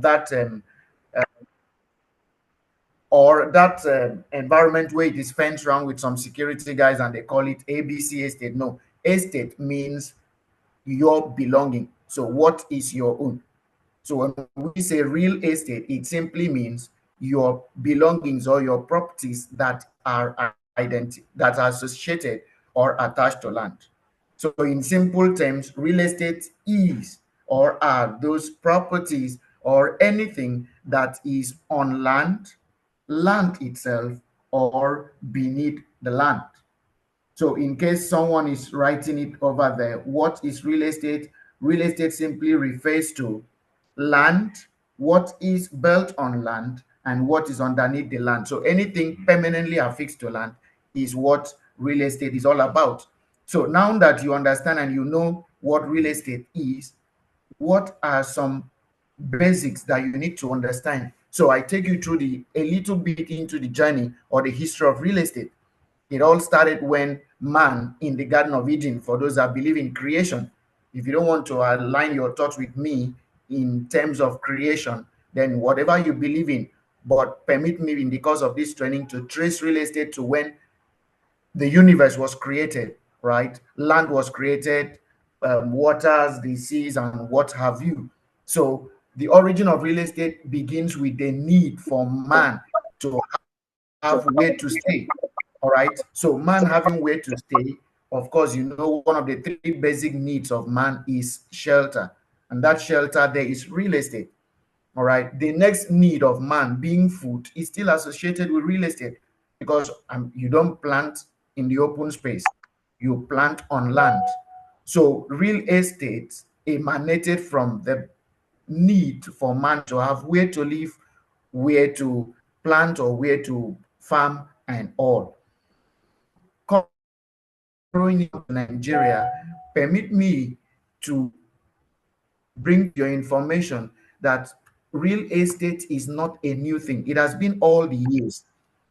that or that environment where it is fenced around with some security guys and they call it ABC estate. No, estate means your belonging. So what is your own? So when we say real estate, it simply means your belongings or your properties that are that are associated or attached to land. So in simple terms, real estate is or are those properties or anything that is on land, land itself, or beneath the land. So in case someone is writing it over there, what is real estate? Real estate simply refers to land, what is built on land, and what is underneath the land. So anything permanently affixed to land is what real estate is all about. So now that you understand and you know what real estate is, what are some basics that you need to understand? So I take you through a little bit into the journey or the history of real estate. It all started when man in the Garden of Eden, for those that believe in creation. If you don't want to align your thoughts with me in terms of creation, then whatever you believe in, but permit me in the course of this training to trace real estate to when the universe was created, right? Land was created, waters, the seas, and what have you. So the origin of real estate begins with the need for man to have where to stay. All right. So man having where to stay, of course, you know, one of the three basic needs of man is shelter. And that shelter there is real estate. All right. The next need of man being food is still associated with real estate because you don't plant in the open space, you plant on land. So real estate emanated from the need for man to have where to live, where to plant, or where to farm, and all. Growing into Nigeria, permit me to bring your information that real estate is not a new thing. It has been all the years.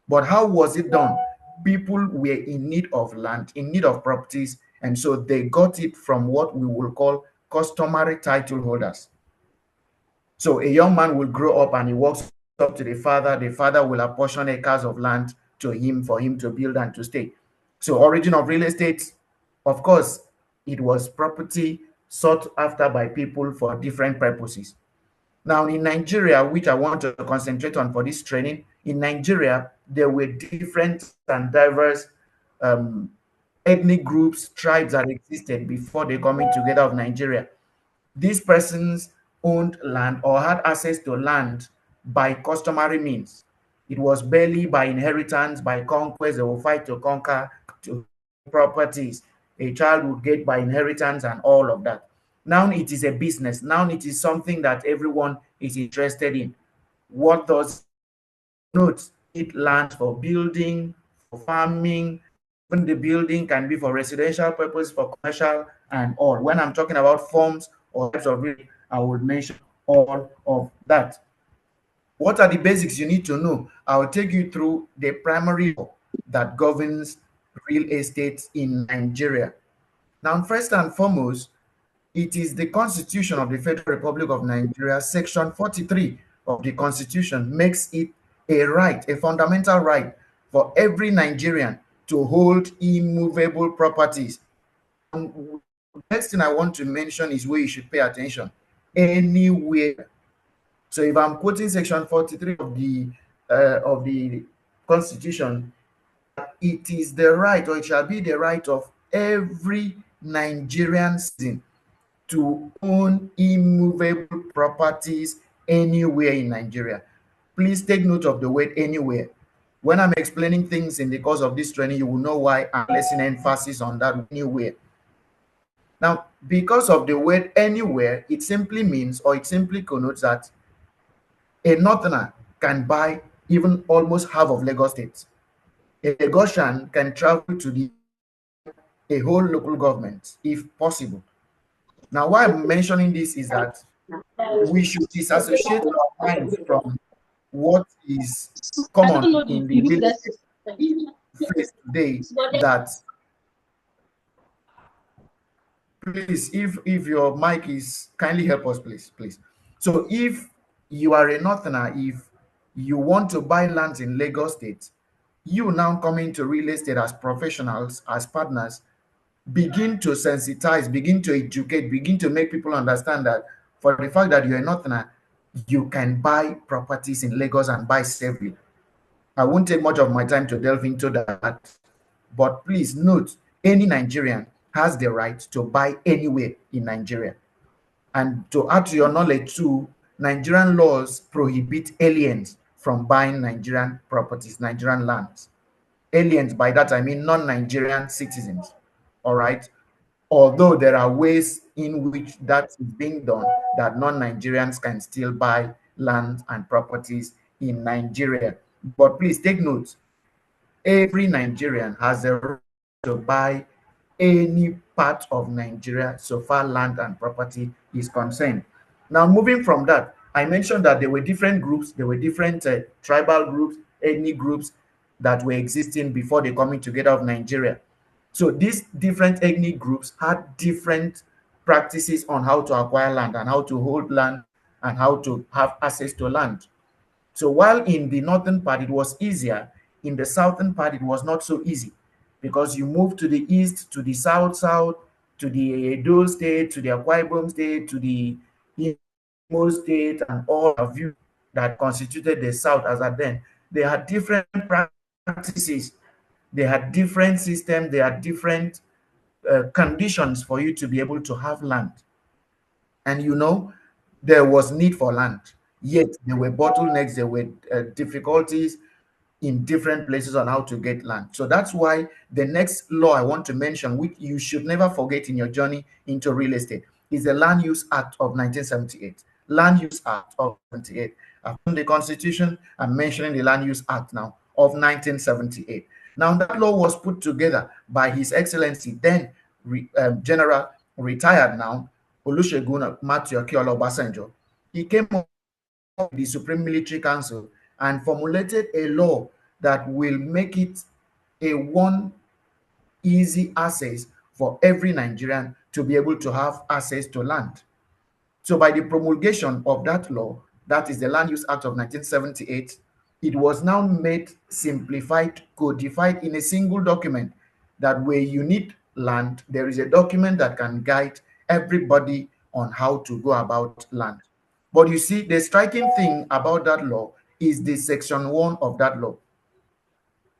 But how was it done? People were in need of land, in need of properties, and so they got it from what we will call customary title holders. So a young man will grow up and he walks up to the father will apportion acres of land to him for him to build and to stay. So origin of real estate, of course, it was property sought after by people for different purposes. Now in Nigeria, which I want to concentrate on for this training, in Nigeria, there were different and diverse um, ethnic groups, tribes that existed before the coming together of Nigeria. These persons owned land or had access to land by customary means. It was barely by inheritance, by conquest. They will fight to conquer to properties. A child would get by inheritance and all of that. Now it is a business. Now it is something that everyone is interested in. What does note? It land for building, for farming. Even the building can be for residential purpose, for commercial, and all. When I'm talking about forms or types of real, I would mention all of that. What are the basics you need to know? I'll take you through the primary law that governs real estate in Nigeria. Now, first and foremost, it is the Constitution of the Federal Republic of Nigeria, Section 43 of the Constitution makes it a right, a fundamental right for every Nigerian to hold immovable properties. And the next thing I want to mention is where you should pay attention. Anywhere. So if I'm quoting Section 43 of the Constitution, it is the right, or it shall be the right of every Nigerian citizen to own immovable properties anywhere in Nigeria. Please take note of the word anywhere. When I'm explaining things in the course of this training, you will know why I'm placing emphasis on that anywhere. Now, because of the word anywhere, it simply means or it simply connotes that a northerner can buy even almost half of Lagos State. A Lagosian can travel to a whole local government if possible. Now, why I'm mentioning this is that we should disassociate our minds from what is I don't common know in the the use real that. face today. That please, if your mic is kindly help us, please. So if You are a northerner. If you want to buy lands in Lagos State, you now come into real estate as professionals, as partners, begin to sensitize, begin to educate, begin to make people understand that for the fact that you're a northerner, you can buy properties in Lagos and buy safely. I won't take much of my time to delve into that, but please note, any Nigerian has the right to buy anywhere in Nigeria. And to add to your knowledge too, Nigerian laws prohibit aliens from buying Nigerian properties, Nigerian lands. Aliens, by that I mean non-Nigerian citizens. All right. Although there are ways in which that is being done, that non-Nigerians can still buy land and properties in Nigeria. But please take note, every Nigerian has a right to buy any part of Nigeria so far land and property is concerned. Now, moving from that, I mentioned that there were different groups, there were different tribal groups, ethnic groups that were existing before the coming together of Nigeria. So these different ethnic groups had different practices on how to acquire land and how to hold land and how to have access to land. So while in the northern part it was easier, in the southern part it was not so easy, because you move to the east, to the south, to the Edo state, to the Akwa Ibom state, to the Imo state, and all of you that constituted the south as at then. They had different practices, they had different systems, they had different conditions for you to be able to have land. And there was need for land, yet there were bottlenecks, there were difficulties in different places on how to get land. So that's why the next law I want to mention, which you should never forget in your journey into real estate, is the Land Use Act of 1978. Land Use Act of 78. I've done the Constitution, I'm mentioning the Land Use Act now of 1978. Now, that law was put together by His Excellency, then General retired now, Olusegun Matthew Akinola Obasanjo. He came up with the Supreme Military Council and formulated a law that will make it a one easy access for every Nigerian to be able to have access to land. So by the promulgation of that law, that is the Land Use Act of 1978, it was now made simplified, codified in a single document, that where you need land, there is a document that can guide everybody on how to go about land. But you see, the striking thing about that law is the section 1 of that law.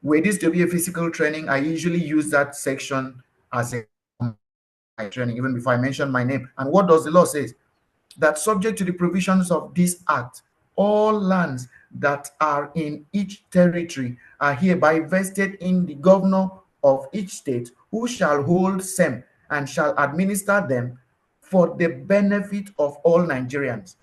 Were this to be a physical training, I usually use that section as a training, even before I mention my name. And what does the law say? That subject to the provisions of this act, all lands that are in each territory are hereby vested in the governor of each state, who shall hold same and shall administer them for the benefit of all Nigerians.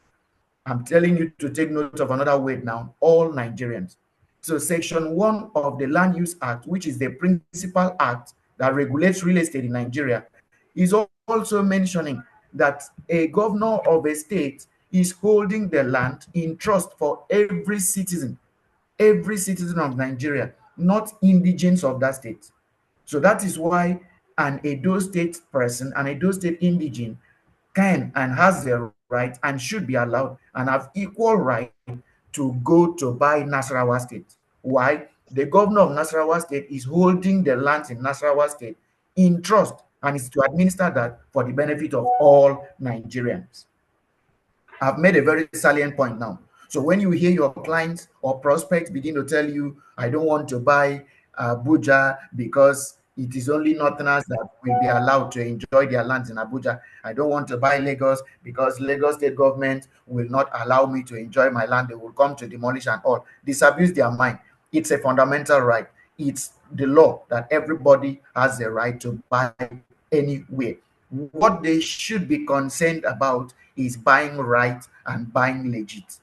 I'm telling you to take note of another word now, all Nigerians. So Section 1 of the Land Use Act, which is the principal act that regulates real estate in Nigeria, is also mentioning that a governor of a state is holding the land in trust for every citizen of Nigeria, not indigents of that state. So that is why an Edo State person, an Edo State indigene, can and has the right and should be allowed and have equal right to go to buy Nasarawa State. Why? The governor of Nasarawa State is holding the lands in Nasarawa State in trust and is to administer that for the benefit of all Nigerians. I've made a very salient point now. So when you hear your clients or prospects begin to tell you, I don't want to buy Abuja because it is only northerners that will be allowed to enjoy their lands in Abuja. I don't want to buy Lagos because Lagos state government will not allow me to enjoy my land. They will come to demolish and all. Disabuse their mind. It's a fundamental right. It's the law that everybody has the right to buy anywhere. What they should be concerned about is buying right and buying legit.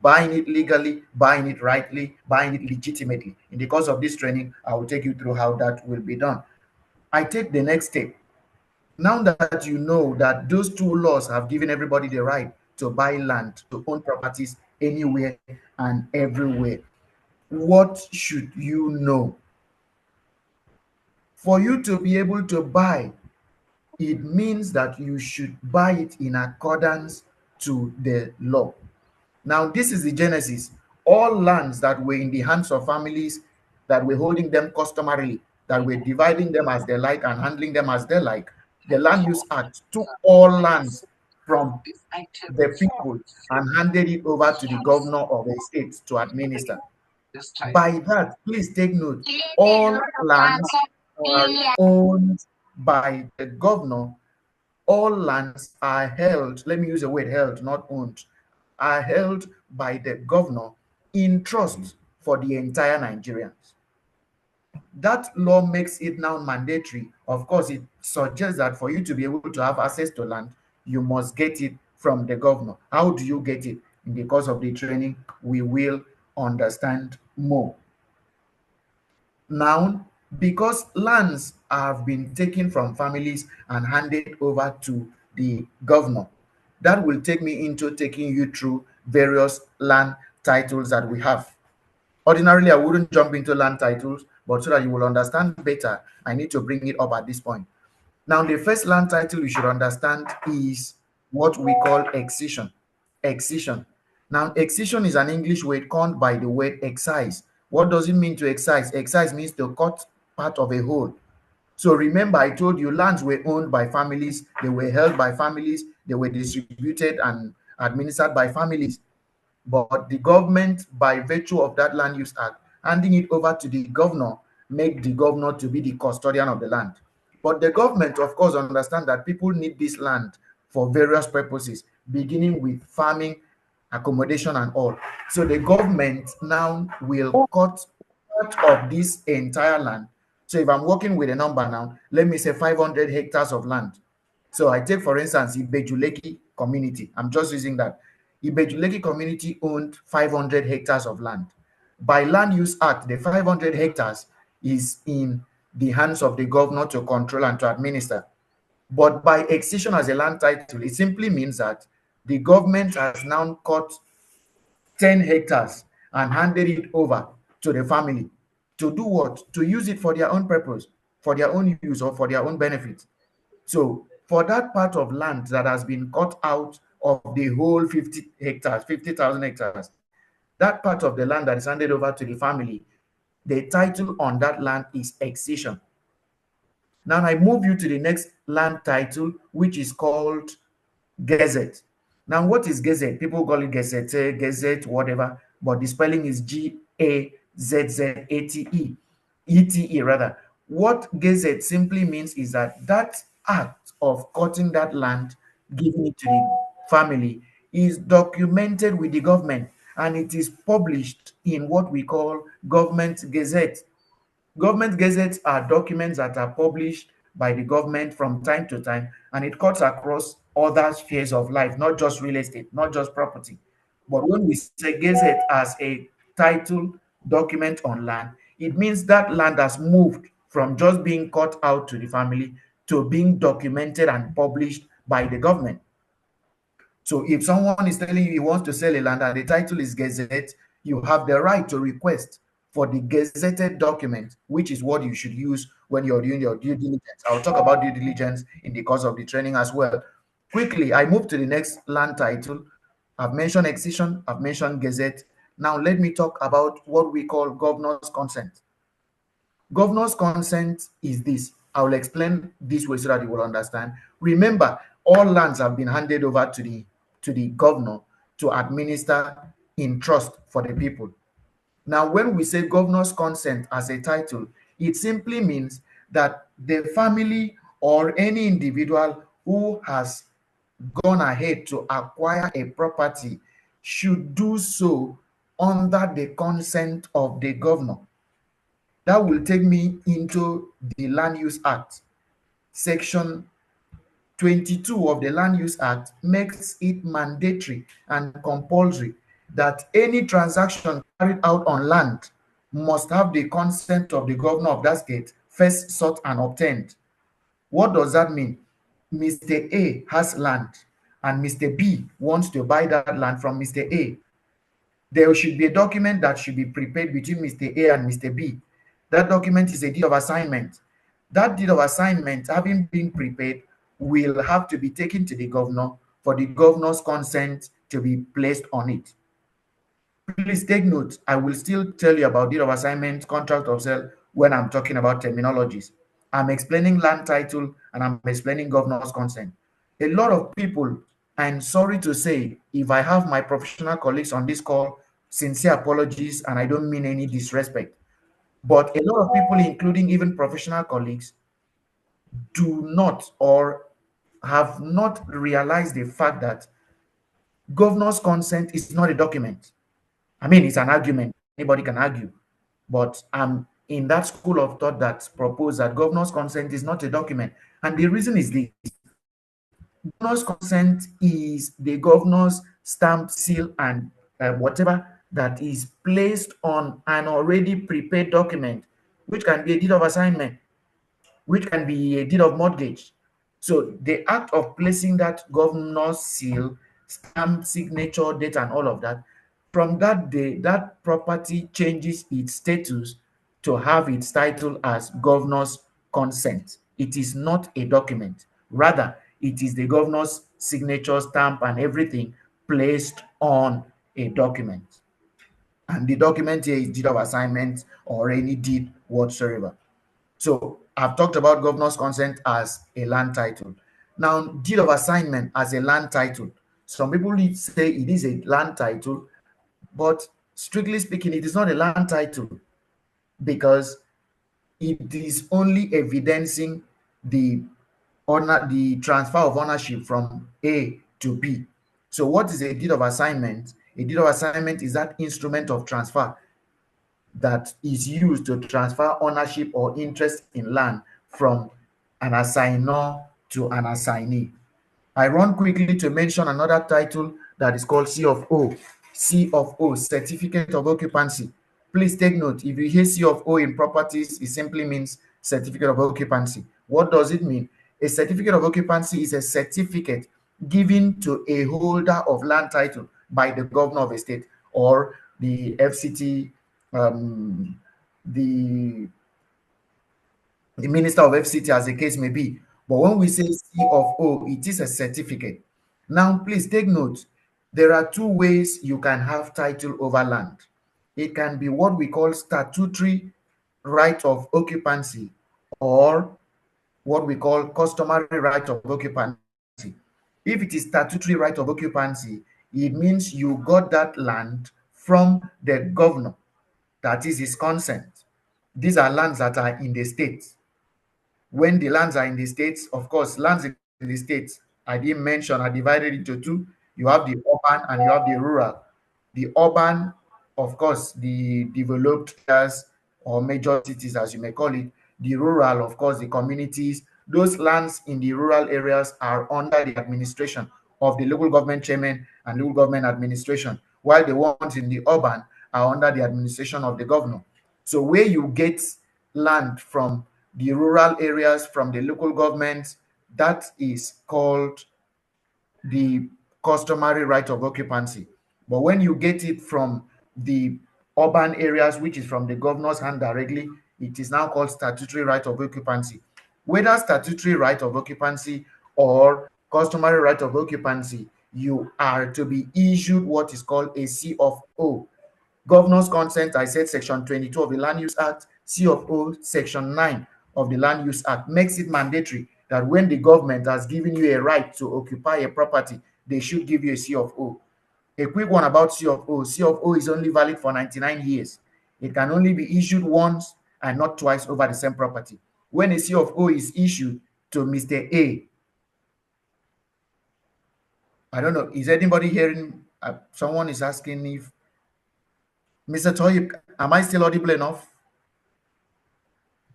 Buying it legally, buying it rightly, buying it legitimately. In the course of this training, I will take you through how that will be done. I take the next step. Now that you know that those two laws have given everybody the right to buy land, to own properties anywhere and everywhere, what should you know? For you to be able to buy, it means that you should buy it in accordance to the law. Now, this is the genesis. All lands that were in the hands of families, that were holding them customarily, that were dividing them as they like and handling them as they like, the Land Use Act took all lands from the people and handed it over to the governor of a state to administer. By that, please take note, all lands are owned by the governor. All lands are held, let me use the word held, not owned, are held by the governor in trust for the entire Nigerians. That law makes it now mandatory. Of course, it suggests that for you to be able to have access to land, you must get it from the governor. How do you get it? In the course of the training, we will understand more. Now, because lands have been taken from families and handed over to the governor, that will take me into taking you through various land titles that we have. Ordinarily, I wouldn't jump into land titles, but so that you will understand better, I need to bring it up at this point. Now, the first land title you should understand is what we call excision. Excision. Now, excision is an English word coined by the word excise. What does it mean to excise? Excise means to cut part of a whole. So remember, I told you lands were owned by families, they were held by families, they were distributed and administered by families. But the government, by virtue of that Land Use Act, handing it over to the governor, make the governor to be the custodian of the land. But the government, of course, understand that people need this land for various purposes, beginning with farming, accommodation, and all. So the government now will cut part of this entire land. So if I'm working with a number now, let me say 500 hectares of land. So I take, for instance, Ibejuleki community. I'm just using that. Ibejuleki community owned 500 hectares of land. By Land Use Act, the 500 hectares is in the hands of the governor to control and to administer. But by excision as a land title, it simply means that the government has now cut 10 hectares and handed it over to the family to do what? To use it for their own purpose, for their own use or for their own benefit. So for that part of land that has been cut out of the whole 50 hectares, 50,000 hectares, that part of the land that is handed over to the family, the title on that land is excision. Now I move you to the next land title, which is called Gazette. Now, what is Gazette? People call it Gazette, Gazette, whatever, but the spelling is Gazzete, ETE rather. What Gazette simply means is that that act of cutting that land, giving it to the family, is documented with the government and it is published in what we call Government Gazette. Government gazettes are documents that are published by the government from time to time, and it cuts across other spheres of life, not just real estate, not just property. But when we say gazette as a title document on land, it means that land has moved from just being cut out to the family to being documented and published by the government. So if someone is telling you he wants to sell a land and the title is Gazette, you have the right to request for the gazetted document, which is what you should use when you're doing your due diligence. I'll talk about due diligence in the course of the training as well. Quickly, I move to the next land title. I've mentioned excision, I've mentioned Gazette. Now let me talk about what we call governor's consent. Governor's consent is this. I will explain this way so that you will understand. Remember, all lands have been handed over to the governor to administer in trust for the people. Now, when we say governor's consent as a title, it simply means that the family or any individual who has gone ahead to acquire a property should do so under the consent of the governor. That will take me into the Land Use Act. Section 22 of the Land Use Act makes it mandatory and compulsory that any transaction carried out on land must have the consent of the governor of that state first sought and obtained. What does that mean? Mr. A has land and Mr. B wants to buy that land from Mr. A. There should be a document that should be prepared between Mr. A and Mr. B. That document is a deed of assignment. That deed of assignment, having been prepared, will have to be taken to the governor for the governor's consent to be placed on it. Please take note. I will still tell you about deed of assignment, contract of sale when I'm talking about terminologies. I'm explaining land title and I'm explaining governor's consent. A lot of people, I'm sorry to say, if I have my professional colleagues on this call, sincere apologies, and I don't mean any disrespect. But a lot of people, including even professional colleagues, do not or have not realized the fact that governor's consent is not a document. I mean, it's an argument. Anybody can argue. But I'm in that school of thought that propose that governor's consent is not a document. And the reason is this: governor's consent is the governor's stamp, seal, and whatever that is placed on an already prepared document, which can be a deed of assignment, which can be a deed of mortgage. So the act of placing that governor's seal, stamp, signature, date, and all of that, from that day, that property changes its status to have its title as governor's consent. It is not a document. Rather, it is the governor's signature, stamp, and everything placed on a document. And the document here is deed of assignment or any deed whatsoever. So I've talked about governor's consent as a land title. Now, deed of assignment as a land title. Some people say it is a land title, but strictly speaking, it is not a land title because it is only evidencing the the transfer of ownership from A to B. So what is a deed of assignment? A deed of assignment is that instrument of transfer that is used to transfer ownership or interest in land from an assignor to an assignee. I run quickly to mention another title that is called C of O. C of O, Certificate of Occupancy. Please take note, if you hear C of O in properties, it simply means Certificate of Occupancy. What does it mean? A certificate of occupancy is a certificate given to a holder of land title by the governor of a state or the FCT, um, the minister of FCT, as the case may be. But when we say C of O, it is a certificate. Now, please take note, there are two ways you can have title over land. It can be what we call statutory right of occupancy or what we call customary right of occupancy. If it is statutory right of occupancy, it means you got that land from the governor, that is his consent. These are lands that are in the state. When the lands are in the states, of course, lands in the states, I didn't mention, are divided into two. You have the urban and you have the rural. The urban, of course, the developed areas or major cities, as you may call it. The rural, of course, the communities. Those lands in the rural areas are under the administration of the local government chairman and local government administration, while the ones in the urban are under the administration of the governor. So where you get land from the rural areas, from the local government, that is called the customary right of occupancy. But when you get it from the urban areas, which is from the governor's hand directly, it is now called statutory right of occupancy. Whether statutory right of occupancy or customary right of occupancy, you are to be issued what is called a C of O. Governor's consent, I said section 22 of the Land Use Act. C of O, section 9 of the Land Use Act makes it mandatory that when the government has given you a right to occupy a property, they should give you a C of O. A quick one about C of O. C of O is only valid for 99 years. It can only be issued once and not twice over the same property. When a C of O is issued to Mr. A, I don't know, is anybody hearing? Someone is asking if Mr. Toyib, am I still audible enough?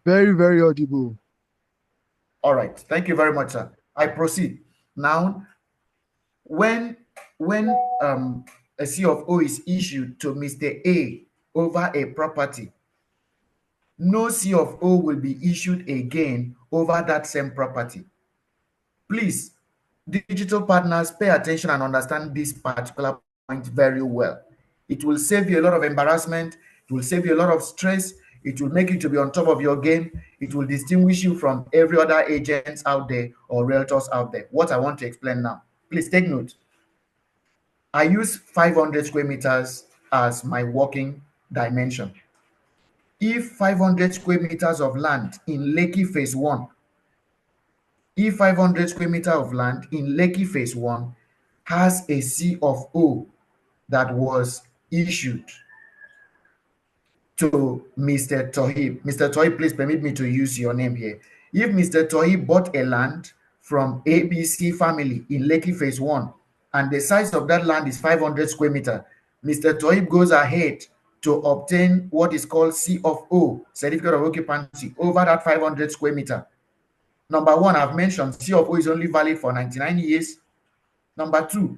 Very, very audible. All right. Thank you very much, sir. I proceed. Now, when when a C of O is issued to Mr. A over a property, no C of O will be issued again over that same property. Please, digital partners, pay attention and understand this particular point very well. It will save you a lot of embarrassment. It will save you a lot of stress. It will make you to be on top of your game. It will distinguish you from every other agents out there or realtors out there. What I want to explain now. Please take note. I use 500 square meters as my working dimension. If 500 square meters of land in Lekki Phase 1, if 500 square meter of land in Lekki Phase 1 has a C of O that was issued to Mr. Tohib. Mr. Tohib, please permit me to use your name here. If Mr. Tohib bought a land from ABC family in Lekki Phase 1 and the size of that land is 500 square meter, Mr. Tohib goes ahead to obtain what is called C of O, certificate of occupancy, over that 500 square meter. Number one, I've mentioned C of O is only valid for 99 years. Number two,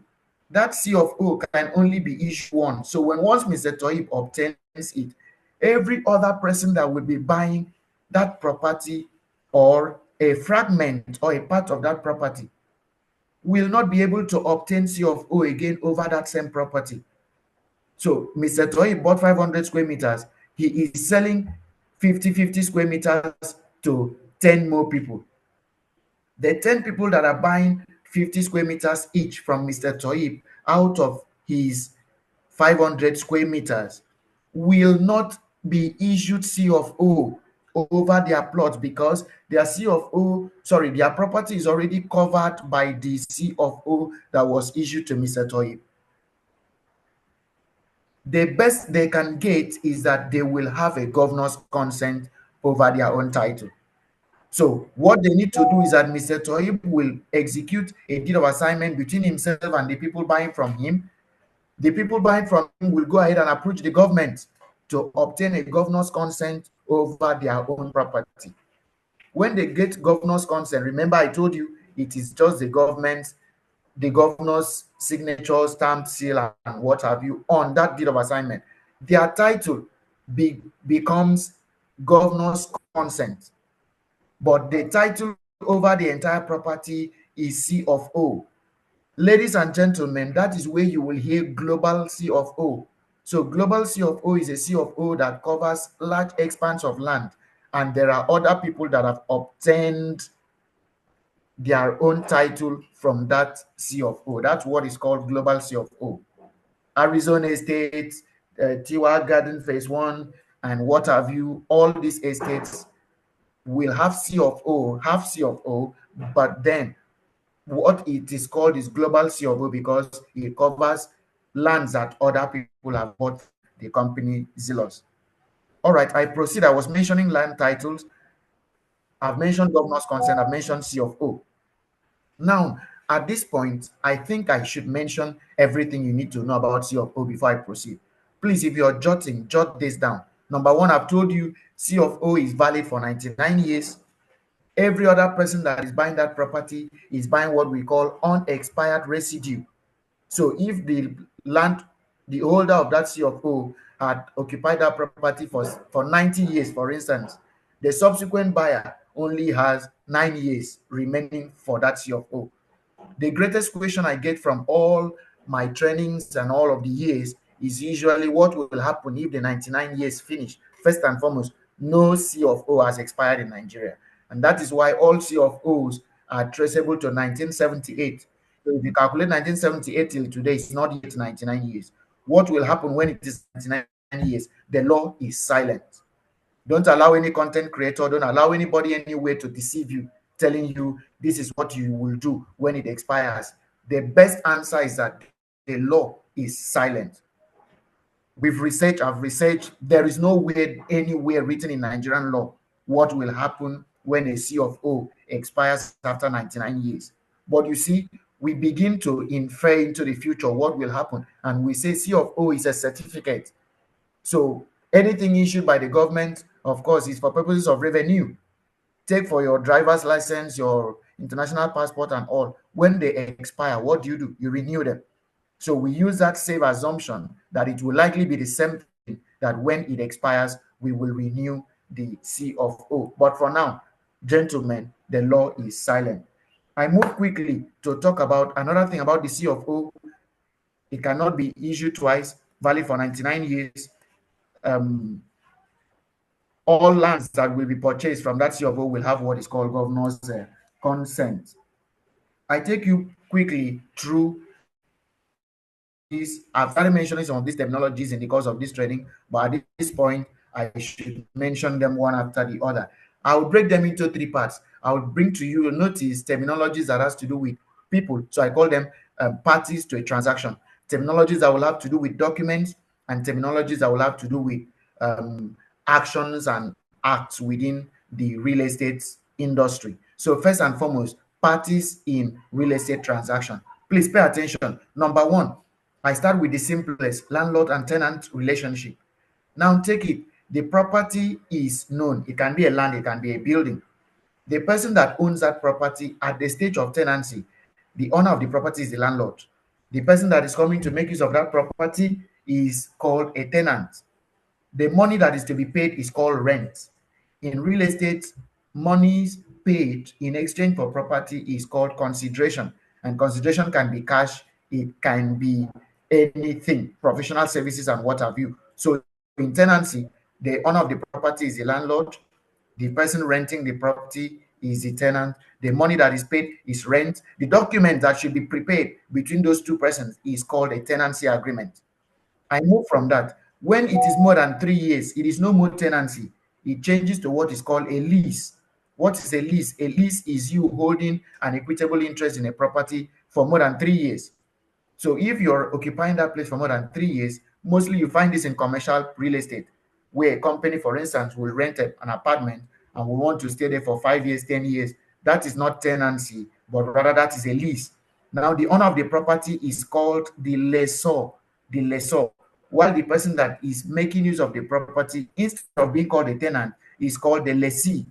that C of O can only be issued once. So once Mr. Tohib obtains it, every other person that will be buying that property or a fragment or a part of that property will not be able to obtain C of O again over that same property. So Mr. Tohib bought 500 square meters. He is selling 50 square meters to 10 more people. The 10 people that are buying 50 square meters each from Mr. Tohib out of his 500 square meters will not be issued C of O over their plot because their their property is already covered by the C of O that was issued to Mr. Tohib. The best they can get is that they will have a governor's consent over their own title. So what they need to do is that Mr. Tohib will execute a deed of assignment between himself and the people buying from him. The people buying from him will go ahead and approach the government to obtain a governor's consent over their own property. When they get governor's consent, remember I told you it is just the governor's signature, stamp, seal, and what have you on that deed of assignment. Their title becomes governor's consent, but the title over the entire property is C of O. Ladies and gentlemen, that is where you will hear global C of O. So global C of O is a C of O that covers large expanse of land, and there are other people that have obtained their own title from that C of O. That's what is called global C of O. Arizona Estate, Tiwa Garden Phase 1, and what have you, all these estates will have C of O, but then what it is called is global C of O because it covers lands that other people have bought the company Zealous. All right, I proceed. I was mentioning land titles. I've mentioned governor's consent. I've mentioned C of O. Now, at this point, I think I should mention everything you need to know about C of O before I proceed. Please, if you're jotting, jot this down. Number one, I've told you C of O is valid for 99 years. Every other person that is buying that property is buying what we call unexpired residue. So if the holder of that C of O had occupied that property for 90 years, for instance, the subsequent buyer only has 9 years remaining for that C of O. The greatest question I get from all my trainings and all of the years is usually what will happen if the 99 years finish. First and foremost, no C of O has expired in Nigeria. And that is why all C of Os are traceable to 1978. So if you calculate 1978 till today, it's not yet 99 years. What will happen when it is 99 years? The law is silent. Don't allow any content creator, don't allow anybody anywhere to deceive you, telling you this is what you will do when it expires. The best answer is that the law is silent. I've researched, there is nowhere anywhere written in Nigerian law what will happen when a C of O expires after 99 years. But you see, we begin to infer into the future what will happen, and we say C of O is a certificate. So anything issued by the government, of course, is for purposes of revenue. Take for your driver's license, your international passport, and all. When they expire, what do? You renew them. So we use that safe assumption that it will likely be the same thing, that when it expires, we will renew the C of O. But for now, gentlemen, the law is silent. I move quickly to talk about another thing about the C of O. It cannot be issued twice, valid for 99 years. All lands that will be purchased from that C of O will have what is called governor's consent. I take you quickly through terminologies. I've started mentioning some of these terminologies in the course of this training, but at this point, I should mention them one after the other. I will break them into three parts. I will bring to you, notice, terminologies that has to do with people. So I call them parties to a transaction. Terminologies that will have to do with documents, and terminologies that will have to do with actions and acts within the real estate industry. So first and foremost, parties in real estate transaction. Please pay attention. Number one, I start with the simplest, landlord and tenant relationship. Now take it, the property is known. It can be a land, it can be a building. The person that owns that property at the stage of tenancy, the owner of the property is the landlord. The person that is coming to make use of that property is called a tenant. The money that is to be paid is called rent. In real estate, monies paid in exchange for property is called consideration. And consideration can be cash, it can be anything, professional services and what have you. So in tenancy, the owner of the property is the landlord, the person renting the property is the tenant, the money that is paid is rent. The document that should be prepared between those two persons is called a tenancy agreement. I move from that. When it is more than 3 years, it is no more tenancy. It changes to what is called a lease. What is a lease? A lease is you holding an equitable interest in a property for more than 3 years. So if you're occupying that place for more than 3 years, mostly you find this in commercial real estate, where a company, for instance, will rent an apartment and will want to stay there for 5 years, 10 years. That is not tenancy, but rather that is a lease. Now, the owner of the property is called the lessor, while the person that is making use of the property, instead of being called a tenant, is called the lessee.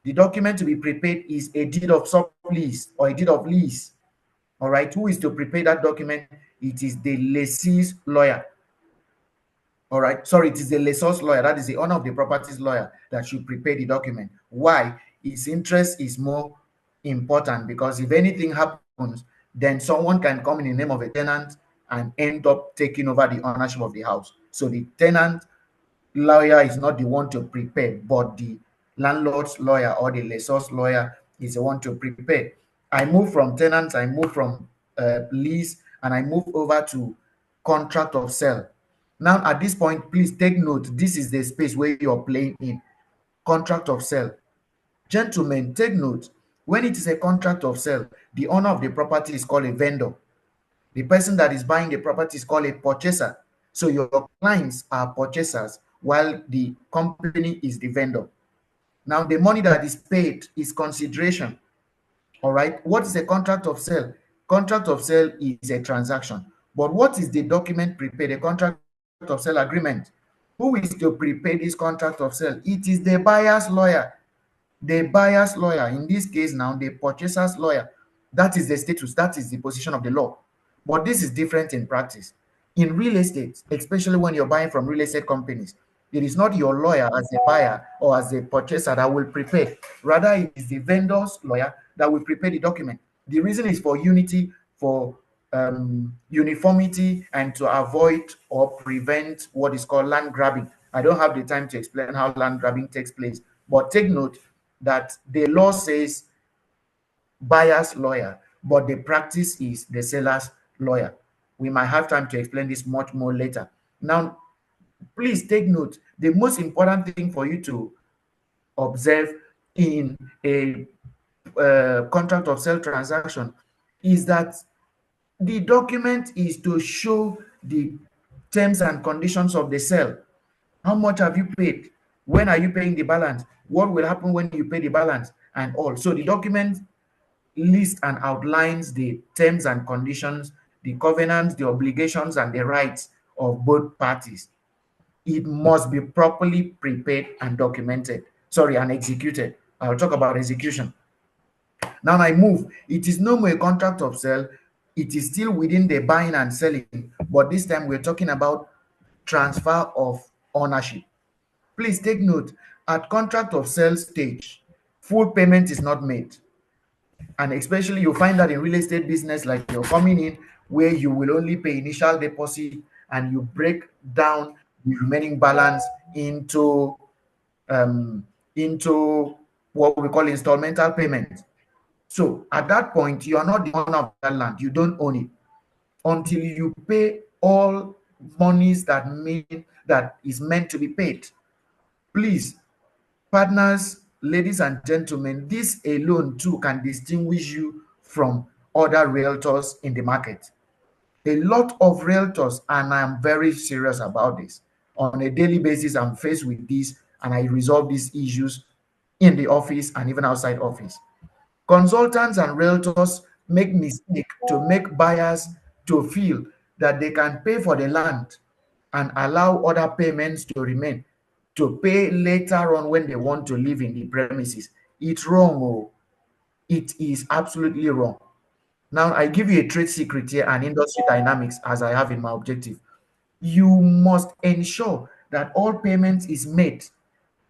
The document to be prepared is a deed of sublease or a deed of lease. All right, who is to prepare that document? It is the lessee's lawyer. All right, sorry, it is the lessor's lawyer. That is the owner of the property's lawyer that should prepare the document. Why? His interest is more important, because if anything happens, then someone can come in the name of a tenant and end up taking over the ownership of the house. So the tenant lawyer is not the one to prepare, but the landlord's lawyer or the lessor's lawyer is the one to prepare. I move from tenants, I move from lease, and I move over to contract of sale. Now, at this point, please take note, this is the space where you're playing in. Contract of sale. Gentlemen, take note. When it is a contract of sale, the owner of the property is called a vendor. The person that is buying the property is called a purchaser. So your clients are purchasers while the company is the vendor. Now, the money that is paid is consideration. All right. What is a contract of sale? Contract of sale is a transaction. But what is the document prepared? A contract of sale agreement. Who is to prepare this contract of sale? It is the buyer's lawyer. The buyer's lawyer, in this case now, the purchaser's lawyer. That is the status, that is the position of the law. But this is different in practice. In real estate, especially when you're buying from real estate companies, it is not your lawyer as a buyer or as a purchaser that will prepare. Rather, it is the vendor's lawyer that will prepare the document. The reason is for unity, for uniformity, and to avoid or prevent what is called land grabbing. I don't have the time to explain how land grabbing takes place, but take note that the law says buyer's lawyer, but the practice is the seller's lawyer. We might have time to explain this much more later. Now, please take note, the most important thing for you to observe in a contract of sale transaction is that the document is to show the terms and conditions of the sale. How much have you paid? When are you paying the balance? What will happen when you pay the balance? And all. So the document lists and outlines the terms and conditions, the covenants, the obligations, and the rights of both parties. It must be properly prepared and documented. Sorry, and executed. I'll talk about execution. Now I move. It is no more a contract of sale. It is still within the buying and selling, but this time we're talking about transfer of ownership. Please take note, at contract of sale stage, full payment is not made. And especially you find that in real estate business, like you're coming in where you will only pay initial deposit and you break down the remaining balance um, into what we call installmental payment. So at that point, you are not the owner of that land. You don't own it. until you pay all monies that is meant to be paid. Please, partners, ladies and gentlemen, this alone too can distinguish you from other realtors in the market. A lot of realtors, and I'm very serious about this, on a daily basis, I'm faced with this and I resolve these issues in the office and even outside office. Consultants and realtors make mistake to make buyers to feel that they can pay for the land and allow other payments to remain to pay later on when they want to live in the premises. It's wrong. Oh, it is absolutely wrong. Now, I give you a trade secret here and industry dynamics as I have in my objective. You must ensure that all payments is made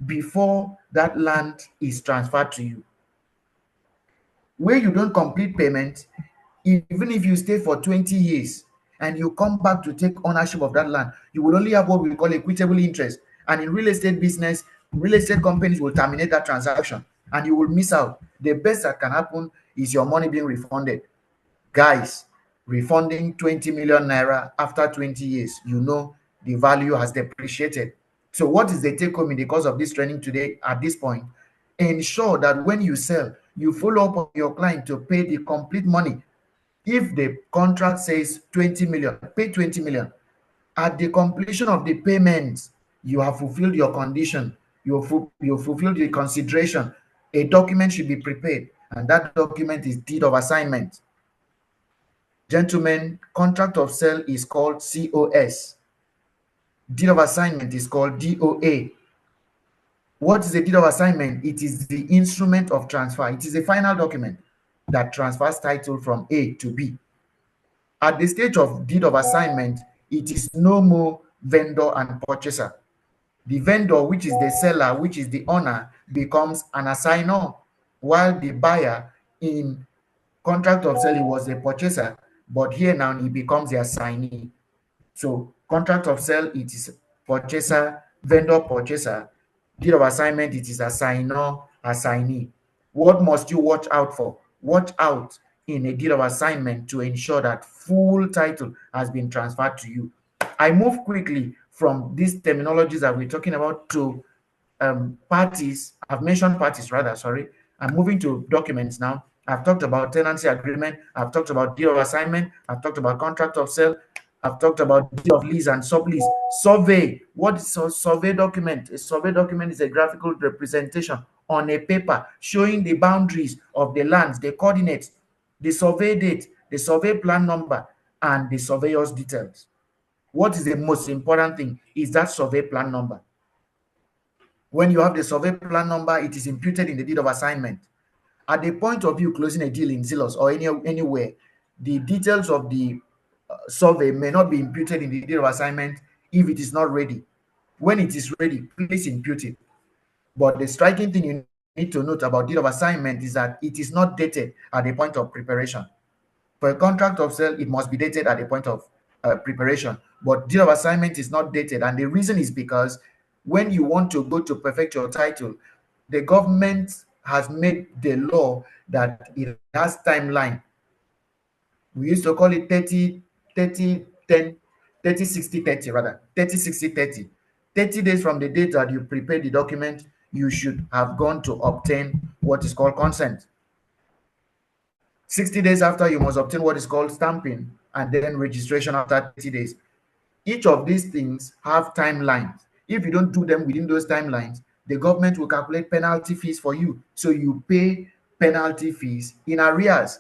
before that land is transferred to you. Where you don't complete payment, even if you stay for 20 years and you come back to take ownership of that land, you will only have what we call equitable interest. And in real estate business, real estate companies will terminate that transaction and you will miss out. The best that can happen is your money being refunded. Guys, refunding 20 million naira after 20 years, you know the value has depreciated. So what is the take home in the course of this training today at this point? Ensure that when you sell, you follow up on your client to pay the complete money. If the contract says 20 million, pay 20 million. At the completion of the payment, you have fulfilled your condition, you fulfilled the consideration. A document should be prepared, and that document is deed of assignment. Gentlemen, contract of sale is called COS. Deed of assignment is called DOA. What is a deed of assignment? It is the instrument of transfer. It is a final document that transfers title from A to B. At the stage of deed of assignment, it is no more vendor and purchaser. The vendor, which is the seller, which is the owner, becomes an assigner, while the buyer in contract of sale, he was a purchaser, but here now he becomes the assignee. So contract of sale, it is purchaser, vendor, purchaser. Deed of assignment, it is assigner, assignee. What must you watch out for? Watch out in a deed of assignment to ensure that full title has been transferred to you. I move quickly from these terminologies that we're talking about to parties. I've mentioned parties rather, sorry. I'm moving to documents now. I've talked about tenancy agreement. I've talked about deed of assignment. I've talked about contract of sale. I've talked about deed of lease and sublease. Survey. What is a survey document? A survey document is a graphical representation on a paper showing the boundaries of the lands, the coordinates, the survey date, the survey plan number, and the surveyor's details. What is the most important thing is that survey plan number. When you have the survey plan number, it is imputed in the deed of assignment. At the point of you closing a deal in Zillow or anywhere, the details of the survey may not be imputed in the deed of assignment if it is not ready. When it is ready, please impute it. But the striking thing you need to note about deed of assignment is that it is not dated at the point of preparation. For a contract of sale, it must be dated at the point of preparation. But deed of assignment is not dated. And the reason is because when you want to go to perfect your title, the government has made the law that it has timeline. We used to call it 30, 30, 10, 30, 60, 30 rather. 30, 60, 30. 30 days from the date that you prepare the document, you should have gone to obtain what is called consent. 60 days after, you must obtain what is called stamping, and then registration after 30 days. Each of these things have timelines. If you don't do them within those timelines, the government will calculate penalty fees for you. So you pay penalty fees in arrears.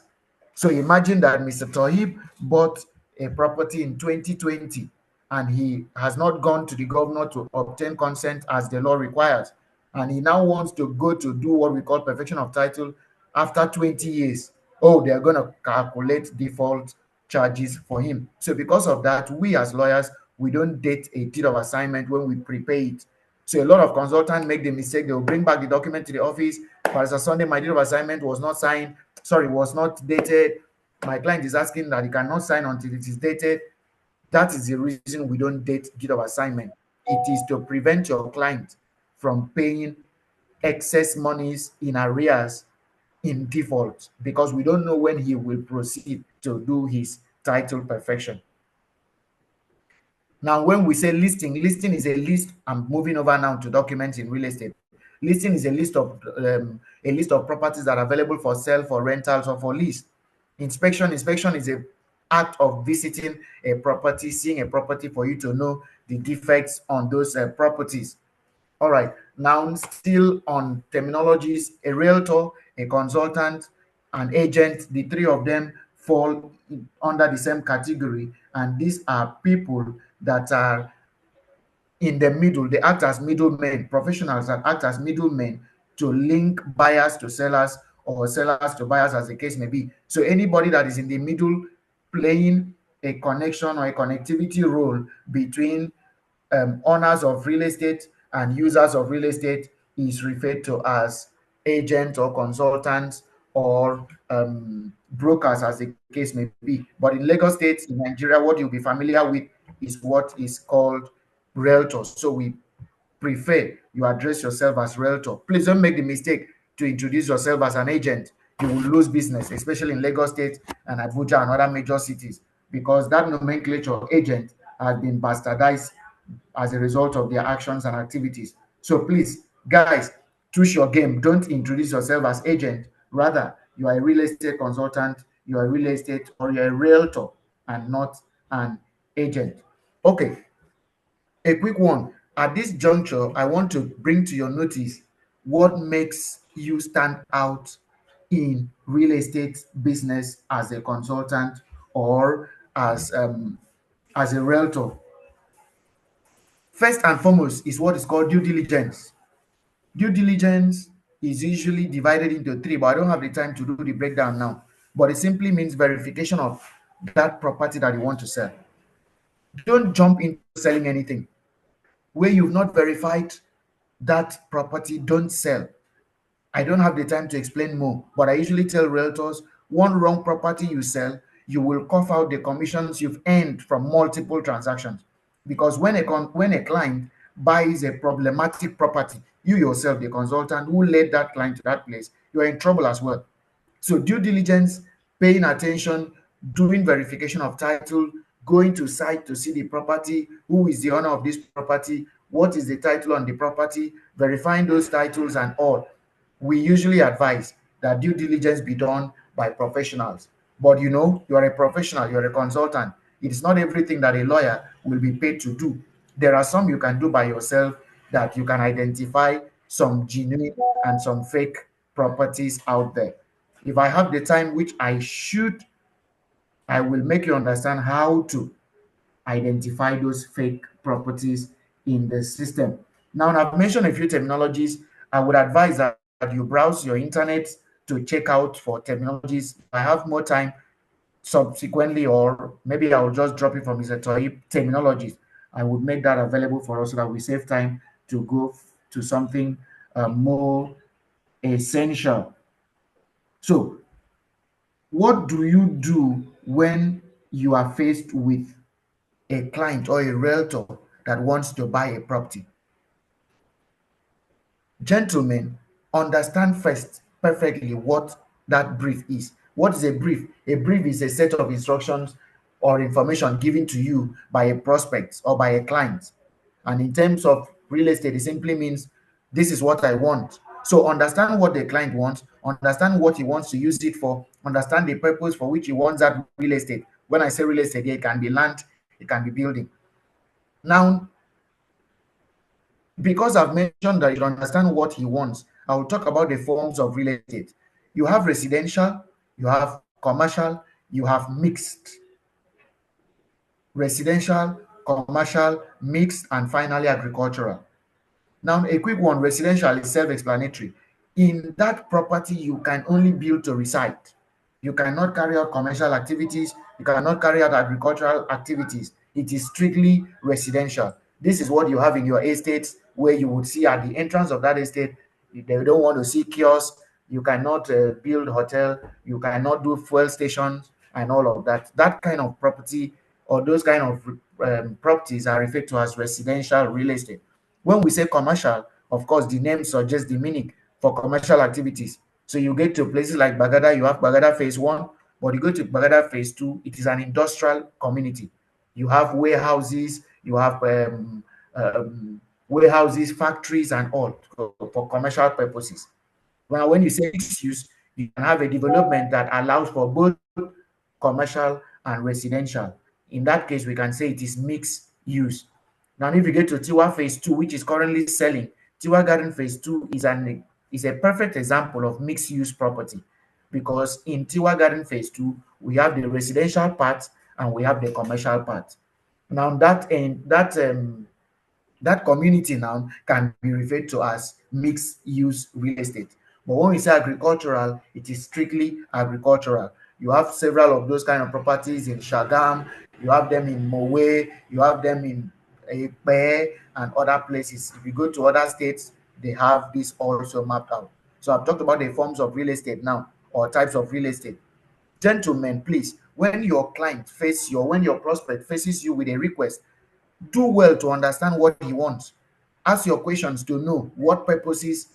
So imagine that Mr. Tohib bought a property in 2020 and he has not gone to the governor to obtain consent as the law requires. And he now wants to go to do what we call perfection of title after 20 years. Oh, they're going to calculate default charges for him. So because of that, we as lawyers, we don't date a deed of assignment when we prepay it. So a lot of consultants make the mistake. They will bring back the document to the office. Pastor Sunday, my deed of assignment was not signed. Sorry, was not dated. My client is asking that he cannot sign until it is dated. That is the reason we don't date deed of assignment. It is to prevent your client from paying excess monies in arrears in default, because we don't know when he will proceed to do his title perfection. Now, when we say listing, listing is a list. I'm moving over now to documents in real estate. Listing is a list of properties that are available for sale, for rentals, or for lease. Inspection is a act of visiting a property, seeing a property for you to know the defects on those properties. All right. Now, still on terminologies, a realtor, a consultant, an agent, the three of them fall under the same category. And these are people that are in the middle. They act as middlemen, professionals that act as middlemen to link buyers to sellers or sellers to buyers, as the case may be. So anybody that is in the middle playing a connection or a connectivity role between owners of real estate and users of real estate is referred to as agents or consultants or brokers, as the case may be. But in Lagos State, in Nigeria, what you'll be familiar with is what is called realtors. So we prefer you address yourself as realtor. Please don't make the mistake to introduce yourself as an agent. You will lose business, especially in Lagos State and Abuja and other major cities, because that nomenclature agent has been bastardized as a result of their actions and activities. So please, guys, choose your game. Don't introduce yourself as agent. Rather, you are a real estate consultant, you are a real estate or you're a realtor and not an agent. Okay, a quick one. At this juncture, I want to bring to your notice what makes you stand out in real estate business as a consultant or as a realtor. First and foremost is what is called due diligence. Due diligence is usually divided into three, but I don't have the time to do the breakdown now. But it simply means verification of that property that you want to sell. Don't jump into selling anything where you've not verified that property. Don't sell. I don't have the time to explain more, but I usually tell realtors one wrong property you sell, you will cough out the commissions you've earned from multiple transactions. Because when a client buys a problematic property, you yourself, the consultant who led that client to that place, you're in trouble as well. So due diligence, paying attention, doing verification of title, going to site to see the property, who is the owner of this property, what is the title on the property, verifying those titles and all. We usually advise that due diligence be done by professionals. But you know, you are a professional, you're a consultant. It is not everything that a lawyer will be paid to do. There are some you can do by yourself that you can identify some genuine and some fake properties out there. If I have the time, which I should, I will make you understand how to identify those fake properties in the system. Now, I've mentioned a few terminologies. I would advise that you browse your internet to check out for terminologies. If I have more time subsequently, or maybe I'll just drop it from Mr. Toyib terminologies. I would make that available for us so that we save time to go to something more essential. So, what do you do when you are faced with a client or a realtor that wants to buy a property? Gentlemen, understand first perfectly what that brief is. What is a brief? A brief is a set of instructions or information given to you by a prospect or by a client. And in terms of real estate, it simply means this is what I want. So understand what the client wants, understand what he wants to use it for, understand the purpose for which he wants that real estate. When I say real estate, it can be land, it can be building. Now, because I've mentioned that you understand what he wants, I will talk about the forms of real estate. You have residential, you have commercial, you have mixed. Residential, commercial, mixed, and finally agricultural. Now, a quick one, residential is self-explanatory. In that property, you can only build to reside. You cannot carry out commercial activities. You cannot carry out agricultural activities. It is strictly residential. This is what you have in your estates, where you would see at the entrance of that estate, they don't want to see kiosks. You cannot build hotel. You cannot do fuel stations and all of that. That kind of property or those kind of properties are referred to as residential real estate. When we say commercial, of course, the name suggests the meaning for commercial activities. So you get to places like Bagada, you have Bagada Phase 1, But you go to Bagada Phase 2, it is an industrial community. You have warehouses, you have warehouses, factories, and all for commercial purposes. Well, when you say mixed use, you can have a development that allows for both commercial and residential. In that case, we can say it is mixed use. Now, if you get to Tiwa Phase 2, which is currently selling, Tiwa Garden Phase 2 is a perfect example of mixed use property, because in Tiwa Garden Phase 2, we have the residential part and we have the commercial part. Now, that community now can be referred to as mixed use real estate. But when we say agricultural, it is strictly agricultural. You have several of those kind of properties in Shagam, you have them in Mowe, you have them in Ekpe and other places. If you go to other states, they have this also mapped out. So I've talked about the forms of real estate now, or types of real estate. Gentlemen, please, when your client faces you, or when your prospect faces you with a request, do well to understand what he wants. Ask your questions to know what purposes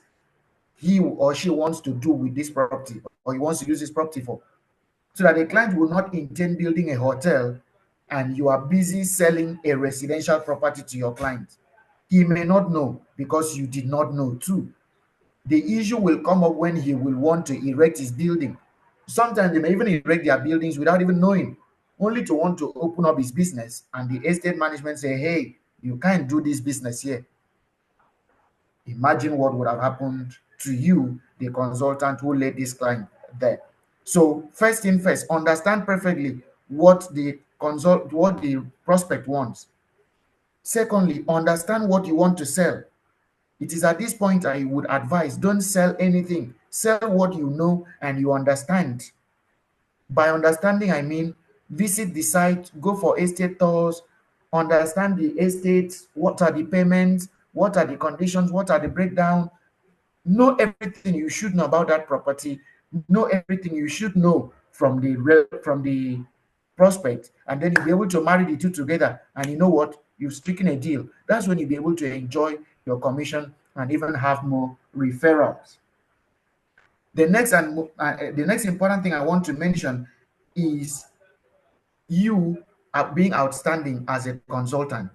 he or she wants to do with this property, or he wants to use this property for, so that the client will not intend building a hotel and you are busy selling a residential property to your client. He may not know because you did not know too. The issue will come up when he will want to erect his building. Sometimes they may even erect their buildings without even knowing, only to want to open up his business, and the estate management say, hey, you can't do this business here. Imagine what would have happened to you, the consultant who led this client there. So first thing first, understand perfectly what the prospect wants. Secondly, understand what you want to sell. It is at this point I would advise, don't sell anything. Sell what you know and you understand. By understanding, I mean visit the site, go for estate tours, understand the estate, what are the payments, what are the conditions, what are the breakdown. Know everything you should know about that property. Know everything you should know from the prospect, and then you'll be able to marry the two together. And you know what? You've stricken a deal. That's when you'll be able to enjoy your commission and even have more referrals. The next important thing I want to mention is you are being outstanding as a consultant.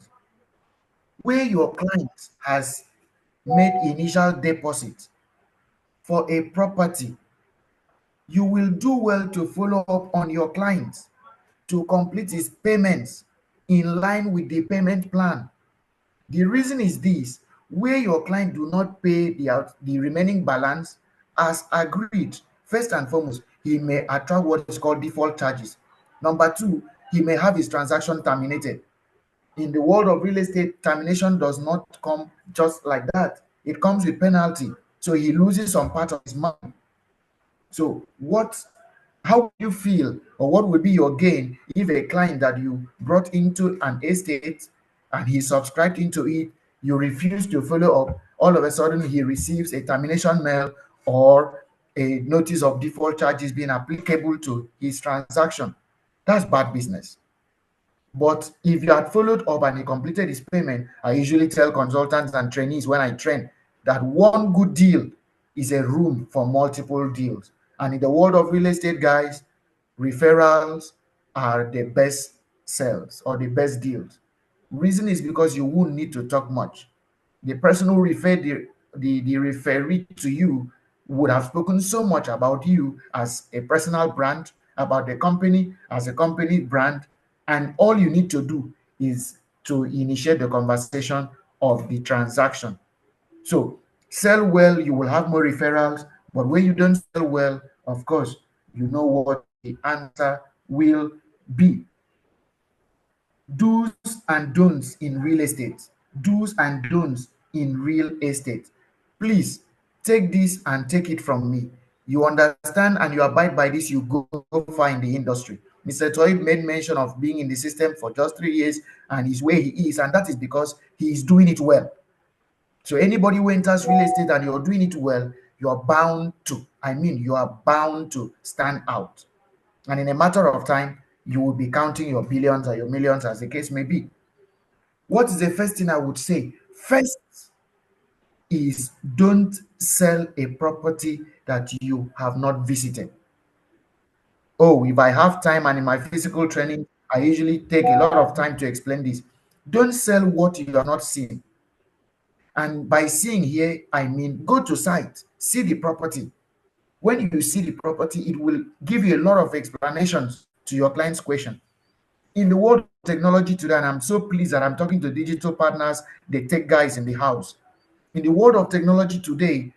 Where your client has made initial deposit for a property, you will do well to follow up on your client to complete his payments in line with the payment plan. The reason is this: where your client do not pay the remaining balance as agreed, first and foremost, he may attract what is called default charges. Number two, he may have his transaction terminated. In the world of real estate, termination does not come just like that. It comes with penalty. So he loses some part of his money. So how would you feel, or what would be your gain if a client that you brought into an estate and he subscribed into it, you refuse to follow up, all of a sudden he receives a termination mail or a notice of default charges being applicable to his transaction? That's bad business. But if you had followed up and he completed his payment, I usually tell consultants and trainees when I train that one good deal is a room for multiple deals. And in the world of real estate, guys, referrals are the best sales or the best deals. Reason is because you won't need to talk much. The person who referred the referee to you would have spoken so much about you as a personal brand, about the company as a company brand, and all you need to do is to initiate the conversation of the transaction. So sell well, you will have more referrals, but when you don't sell well, of course, you know what the answer will be. Do's and don'ts in real estate. Do's and don'ts in real estate. Please take this and take it from me. You understand and you abide by this, you go far in the industry. Mr. Toy made mention of being in the system for just 3 years and he's where he is, and that is because he is doing it well. So anybody who enters real estate and you're doing it well, you are bound to stand out. And in a matter of time, you will be counting your billions or your millions, as the case may be. What is the first thing I would say? First is, don't sell a property that you have not visited. Oh, if I have time and in my physical training, I usually take a lot of time to explain this. Don't sell what you are not seeing. And by seeing here, I mean go to site, see the property. When you see the property, it will give you a lot of explanations to your client's question. In the world of technology today, and I'm so pleased that I'm talking to digital partners, the tech guys in the house. In the world of technology today,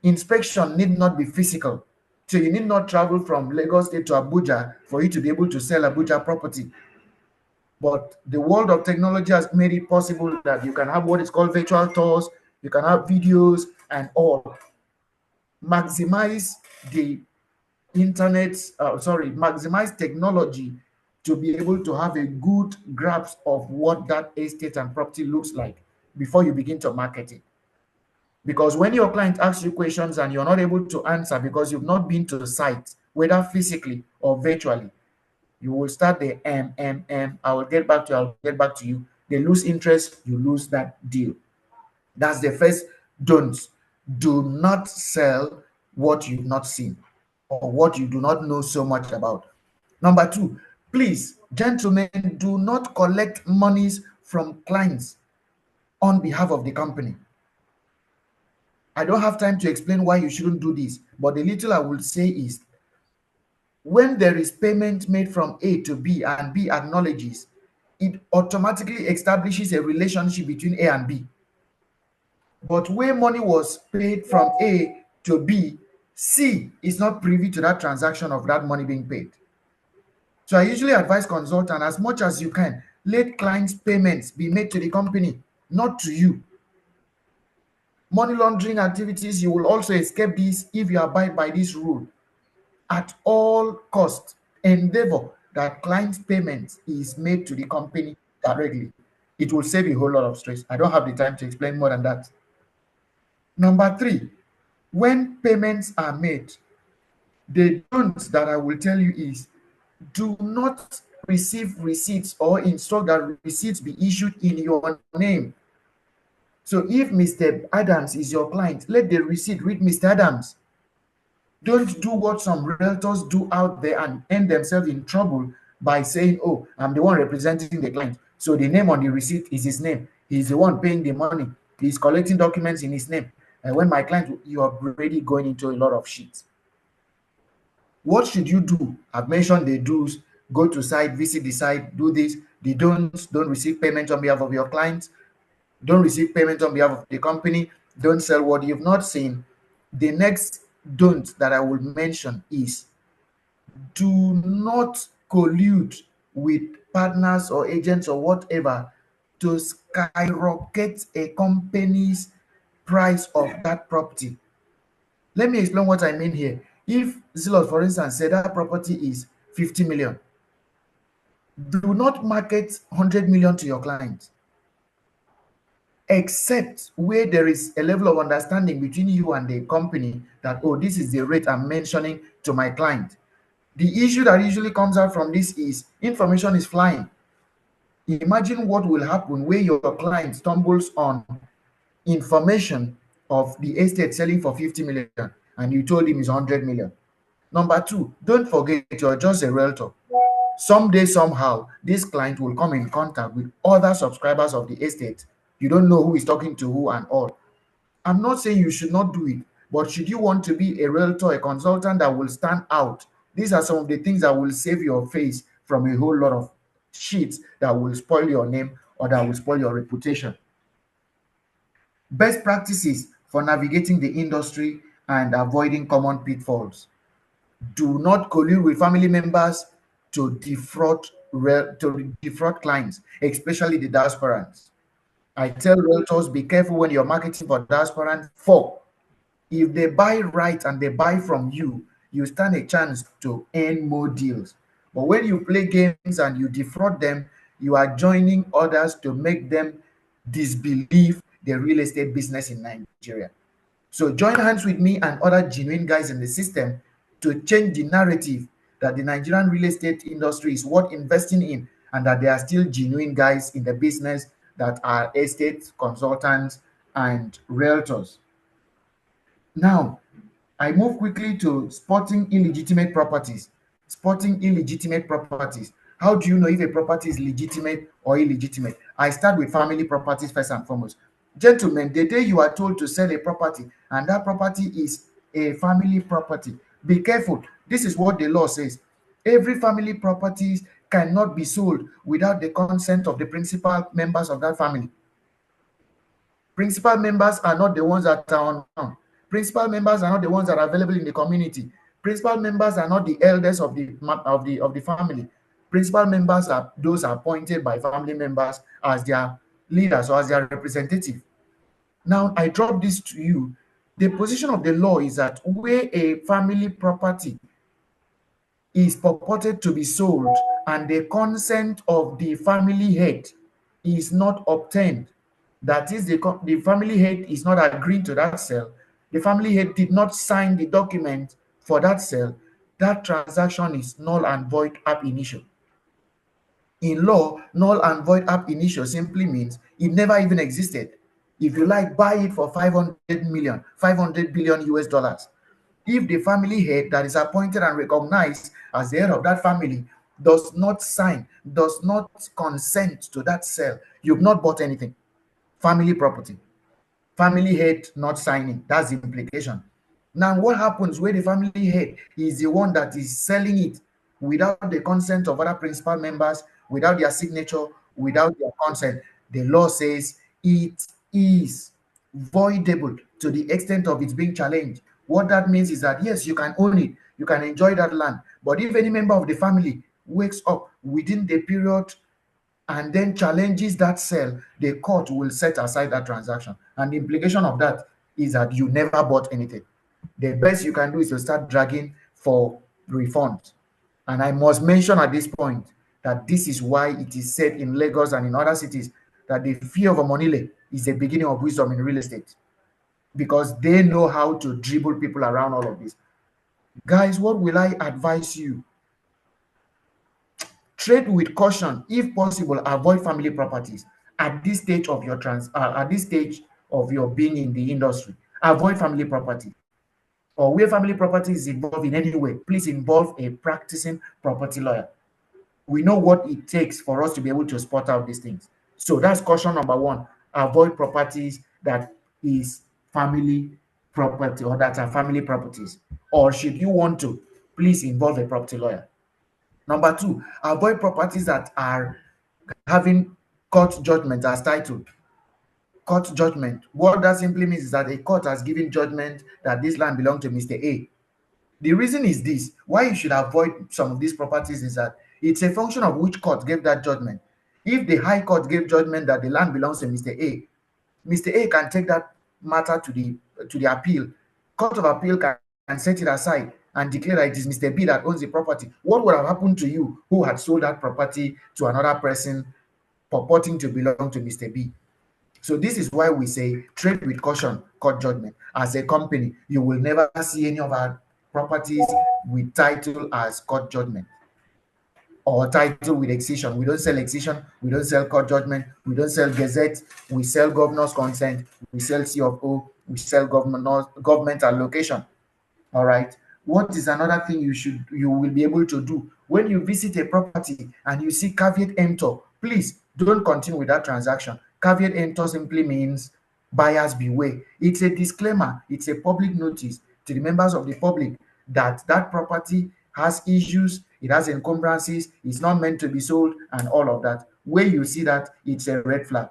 inspection need not be physical. So you need not travel from Lagos State to Abuja for you to be able to sell Abuja property. But the world of technology has made it possible that you can have what is called virtual tours, you can have videos and all. Maximize the maximize technology to be able to have a good grasp of what that estate and property looks like before you begin to market it. Because when your client asks you questions and you're not able to answer because you've not been to the site, whether physically or virtually, you will start the I will get back to you, I'll get back to you. They lose interest, you lose that deal. That's the first don't. Do not sell what you've not seen or what you do not know so much about. Number two, please, gentlemen, do not collect monies from clients on behalf of the company. I don't have time to explain why you shouldn't do this, but the little I will say is when there is payment made from A to B and B acknowledges, it automatically establishes a relationship between A and B. But where money was paid from A to B, C is not privy to that transaction of that money being paid. So I usually advise consultant as much as you can, let clients' payments be made to the company, not to you. Money laundering activities, you will also escape this if you abide by this rule. At all costs, endeavor that client payment is made to the company directly. It will save a whole lot of stress. I don't have the time to explain more than that. Number three, when payments are made, the don't that I will tell you is do not receive receipts or instruct that receipts be issued in your name. So if Mr. Adams is your client, let the receipt read Mr. Adams. Don't do what some realtors do out there and end themselves in trouble by saying, oh, I'm the one representing the client. So the name on the receipt is his name. He's the one paying the money. He's collecting documents in his name. And when my client, you are already going into a lot of shit. What should you do? I've mentioned the do's: go to site, visit the site, do this. The don'ts: don't receive payment on behalf of your client, don't receive payment on behalf of the company, don't sell what you've not seen. The next don't that I will mention is do not collude with partners or agents or whatever to skyrocket a company's price of that property. Let me explain what I mean here. If Zillow, for instance, said that property is 50 million, do not market 100 million to your client, except where there is a level of understanding between you and the company that, oh, this is the rate I'm mentioning to my client. The issue that usually comes out from this is information is flying. Imagine what will happen where your client stumbles on information of the estate selling for 50 million and you told him it's 100 million. Number two, don't forget you're just a realtor. Someday, somehow, this client will come in contact with other subscribers of the estate. You don't know who is talking to who and all. I'm not saying you should not do it, but should you want to be a realtor, a consultant that will stand out, these are some of the things that will save your face from a whole lot of shit that will spoil your name or that will spoil your reputation. Best practices for navigating the industry and avoiding common pitfalls. Do not collude with family members to defraud clients, especially the diasporans. I tell realtors, be careful when you're marketing for diasporans. For if they buy right and they buy from you, you stand a chance to earn more deals. But when you play games and you defraud them, you are joining others to make them disbelieve the real estate business in Nigeria. So join hands with me and other genuine guys in the system to change the narrative that the Nigerian real estate industry is worth investing in and that there are still genuine guys in the business that are estate consultants and realtors. Now, I move quickly to spotting illegitimate properties. spotting illegitimate properties. How do you know if a property is legitimate or illegitimate? I start with family properties first and foremost. Gentlemen, the day you are told to sell a property and that property is a family property, be careful. This is what the law says. Every family property cannot be sold without the consent of the principal members of that family. Principal members are not the ones that are on ground. Principal members are not the ones that are available in the community. Principal members are not the elders of the family. Principal members are those appointed by family members as their leaders or as their representative. Now, I drop this to you. The position of the law is that where a family property is purported to be sold and the consent of the family head is not obtained, that is, the family head is not agreeing to that sale, the family head did not sign the document for that sale, that transaction is null and void ab initio. In law, null and void ab initio simply means it never even existed. If you like, buy it for 500 million, 500 billion US dollars. If the family head that is appointed and recognized as the head of that family does not sign, does not consent to that sale, you've not bought anything. Family property. Family head not signing, that's the implication. Now, what happens where the family head is the one that is selling it without the consent of other principal members, without their signature, without their consent? The law says it is voidable to the extent of it being challenged. What that means is that, yes, you can own it, you can enjoy that land, but if any member of the family wakes up within the period and then challenges that sale, the court will set aside that transaction. And the implication of that is that you never bought anything. The best you can do is to start dragging for refunds. And I must mention at this point that this is why it is said in Lagos and in other cities that the fear of a monile is the beginning of wisdom in real estate, because they know how to dribble people around all of this. Guys, what will I advise you? Trade with caution. If possible, avoid family properties at this stage of your at this stage of your being in the industry. Avoid family property. Or where family property is involved in any way, please involve a practicing property lawyer. We know what it takes for us to be able to spot out these things. So that's caution number one. Avoid properties that is family property or that are family properties. Or should you want to, please involve a property lawyer. Number two, avoid properties that are having court judgment as title. Court judgment. What that simply means is that a court has given judgment that this land belongs to Mr. A. The reason is this: why you should avoid some of these properties is that it's a function of which court gave that judgment. If the High Court gave judgment that the land belongs to Mr. A, Mr. A can take that matter to the appeal. Court of Appeal can set it aside and declare that it is Mr. B that owns the property. What would have happened to you who had sold that property to another person purporting to belong to Mr. B? So this is why we say trade with caution, court judgment. As a company, you will never see any of our properties with title as court judgment or title with excision. We don't sell excision, we don't sell court judgment, we don't sell gazette, we sell governor's consent, we sell C of O, we sell government allocation. All right. What is another thing you will be able to do when you visit a property and you see caveat emptor? Please don't continue with that transaction. Caveat emptor simply means buyers beware. It's a disclaimer. It's a public notice to the members of the public that that property has issues, it has encumbrances, it's not meant to be sold, and all of that. Where you see that, it's a red flag.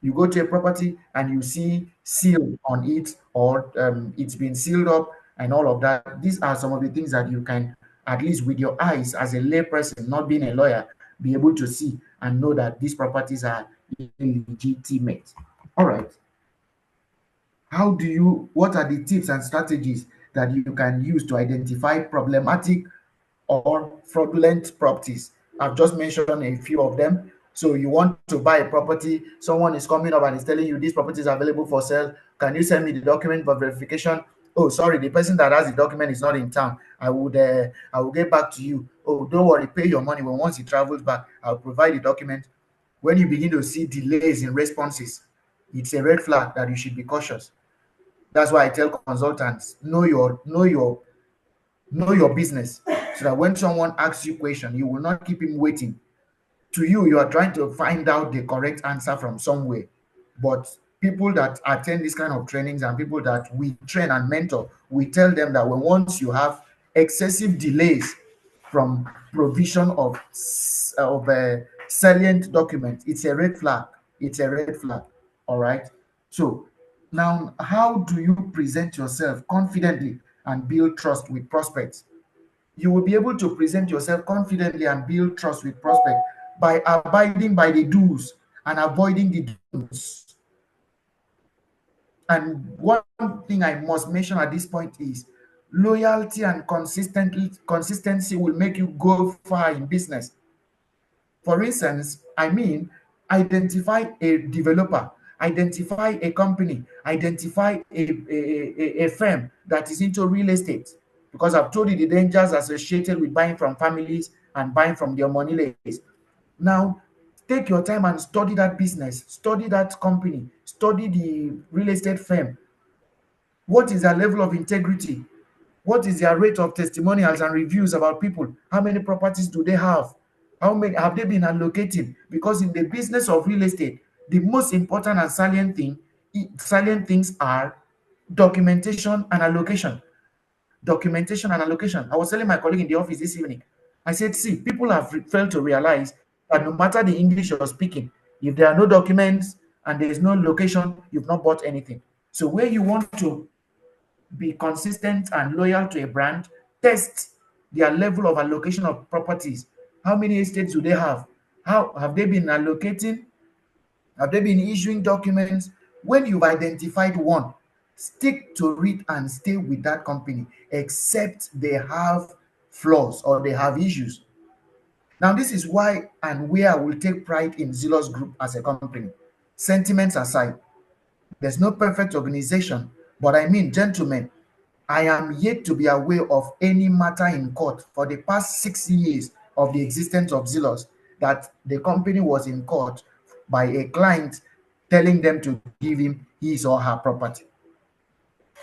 You go to a property and you see seal on it, or it's been sealed up and all of that. These are some of the things that you can, at least with your eyes as a layperson, not being a lawyer, be able to see and know that these properties are illegitimate. All right. What are the tips and strategies that you can use to identify problematic or fraudulent properties? I've just mentioned a few of them. So you want to buy a property, someone is coming up and is telling you this property is available for sale. Can you send me the document for verification? Oh, sorry, the person that has the document is not in town. I will get back to you. Oh, don't worry, pay your money. When once he travels back, I'll provide the document. When you begin to see delays in responses, it's a red flag that you should be cautious. That's why I tell consultants, know your business. so that when someone asks you question, you will not keep him waiting. To you, you are trying to find out the correct answer from somewhere. But people that attend this kind of trainings and people that we train and mentor, we tell them that when once you have excessive delays from provision of salient documents, it's a red flag. It's a red flag. All right. So now, how do you present yourself confidently and build trust with prospects? You will be able to present yourself confidently and build trust with prospects by abiding by the do's and avoiding the don'ts. And one thing I must mention at this point is loyalty and consistency will make you go far in business. For instance, identify a developer, identify a company, identify a firm that is into real estate. Because I've told you the dangers associated with buying from families and buying from their money lenders. Now, take your time and study that business, study that company, study the real estate firm. What is their level of integrity? What is their rate of testimonials and reviews about people? How many properties do they have? How many have they been allocating? Because in the business of real estate, the most important and salient things are documentation and allocation. Documentation and allocation. I was telling my colleague in the office this evening, I said, see, people have failed to realize that no matter the English you're speaking, if there are no documents and there is no location, you've not bought anything. So where you want to be consistent and loyal to a brand, test their level of allocation of properties. How many estates do they have? How have they been allocating? Have they been issuing documents? When you've identified one, stick to it and stay with that company, except they have flaws or they have issues. Now, this is why and where I will take pride in Zelos Group as a company. Sentiments aside, there's no perfect organization, but I mean, gentlemen, I am yet to be aware of any matter in court for the past 6 years of the existence of Zelos that the company was in court by a client telling them to give him his or her property.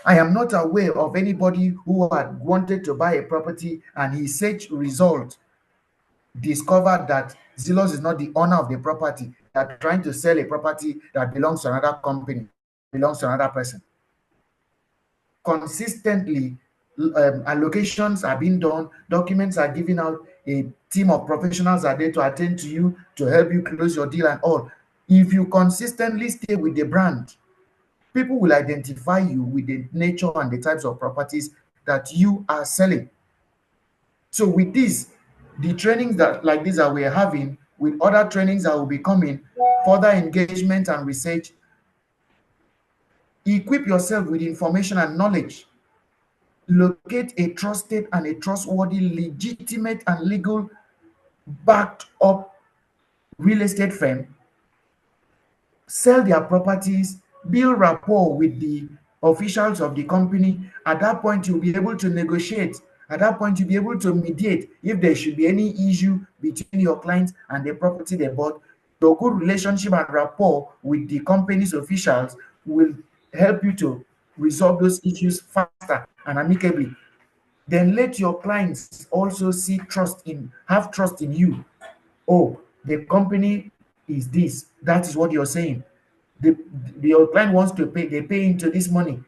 I am not aware of anybody who had wanted to buy a property and his search result discovered that Zelos is not the owner of the property. They are trying to sell a property that belongs to another company, belongs to another person. Consistently, allocations are being done, documents are given out, a team of professionals are there to attend to you, to help you close your deal and all. If you consistently stay with the brand, people will identify you with the nature and the types of properties that you are selling. So with this, the trainings that like this that we're having, with other trainings that will be coming, further engagement and research, equip yourself with information and knowledge. Locate a trusted and a trustworthy, legitimate and legal backed up real estate firm, sell their properties, build rapport with the officials of the company. At that point, you'll be able to negotiate. At that point, you'll be able to mediate if there should be any issue between your client and the property they bought. Your good relationship and rapport with the company's officials will help you to resolve those issues faster and amicably. Then let your clients also have trust in you. Oh, the company is this. That is what you're saying. Your client wants to pay, they pay into this money.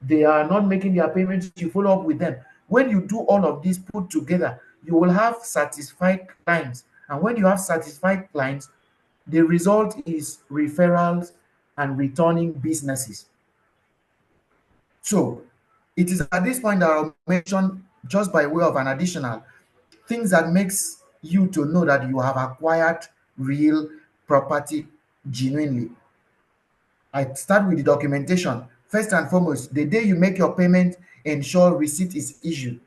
They are not making their payments, you follow up with them. When you do all of this put together, you will have satisfied clients. And when you have satisfied clients, the result is referrals and returning businesses. So it is at this point that I'll mention, just by way of an additional, things that makes you to know that you have acquired real property genuinely. I start with the documentation. First and foremost, the day you make your payment, ensure receipt is issued.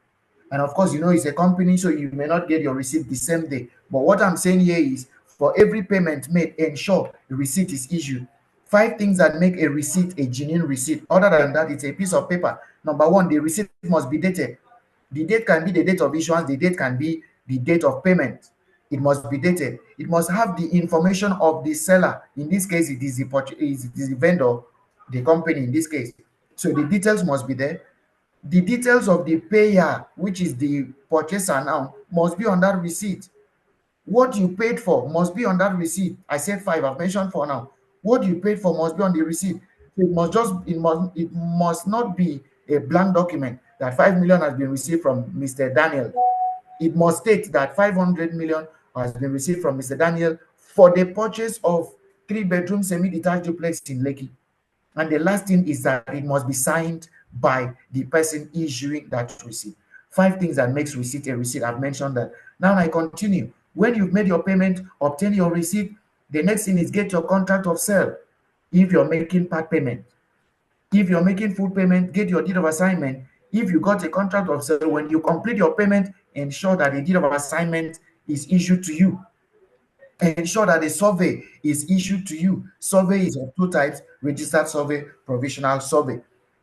And of course, it's a company, so you may not get your receipt the same day. But what I'm saying here is, for every payment made, ensure the receipt is issued. 5 things that make a receipt a genuine receipt. Other than that, it's a piece of paper. Number 1, the receipt must be dated. The date can be the date of issuance, the date can be the date of payment. It must be dated. It must have the information of the seller. In this case, it is the vendor, the company in this case. So the details must be there. The details of the payer, which is the purchaser now, must be on that receipt. What you paid for must be on that receipt. I said five, I've mentioned four now. What you paid for must be on the receipt. So it must not be a blank document that 5 million has been received from Mr. Daniel. It must state that 500 million has been received from Mr. Daniel for the purchase of three-bedroom semi-detached duplex in Lekki. And the last thing is that it must be signed by the person issuing that receipt. Five things that makes receipt a receipt. I've mentioned that. Now I continue. When you've made your payment, obtain your receipt. The next thing is get your contract of sale. If you're making part payment, if you're making full payment, get your deed of assignment. If you got a contract of sale, when you complete your payment, ensure that the deed of assignment is issued to you. Ensure that a survey is issued to you. Survey is of two types: registered survey, provisional survey.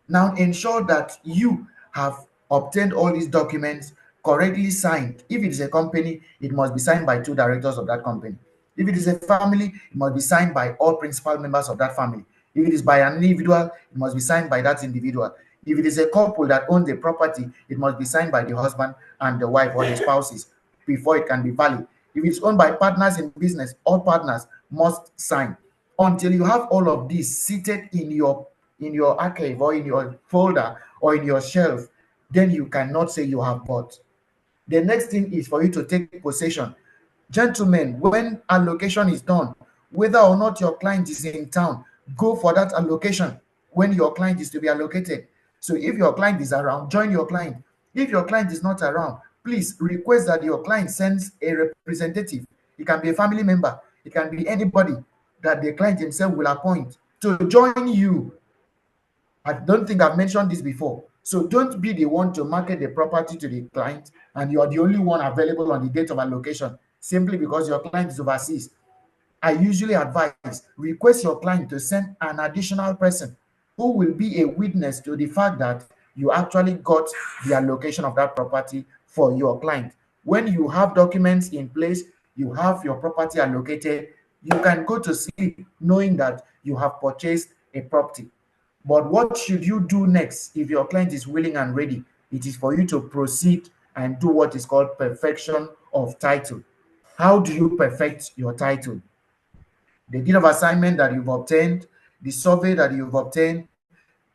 Now ensure that you have obtained all these documents correctly signed. If it is a company, it must be signed by two directors of that company. If it is a family, it must be signed by all principal members of that family. If it is by an individual, it must be signed by that individual. If it is a couple that owns the property, it must be signed by the husband and the wife or the spouses before it can be valid. If it's owned by partners in business, all partners must sign. Until you have all of this seated in your archive or in your folder or in your shelf, then you cannot say you have bought. The next thing is for you to take possession. Gentlemen, when allocation is done, whether or not your client is in town, go for that allocation when your client is to be allocated. So if your client is around, join your client. If your client is not around, please request that your client sends a representative. It can be a family member, it can be anybody that the client himself will appoint to join you. I don't think I've mentioned this before. So don't be the one to market the property to the client and you are the only one available on the date of allocation simply because your client is overseas. I usually advise request your client to send an additional person who will be a witness to the fact that you actually got the allocation of that property for your client. When you have documents in place, you have your property allocated, you can go to sleep knowing that you have purchased a property. But what should you do next if your client is willing and ready? It is for you to proceed and do what is called perfection of title. How do you perfect your title? The deed of assignment that you've obtained, the survey that you've obtained,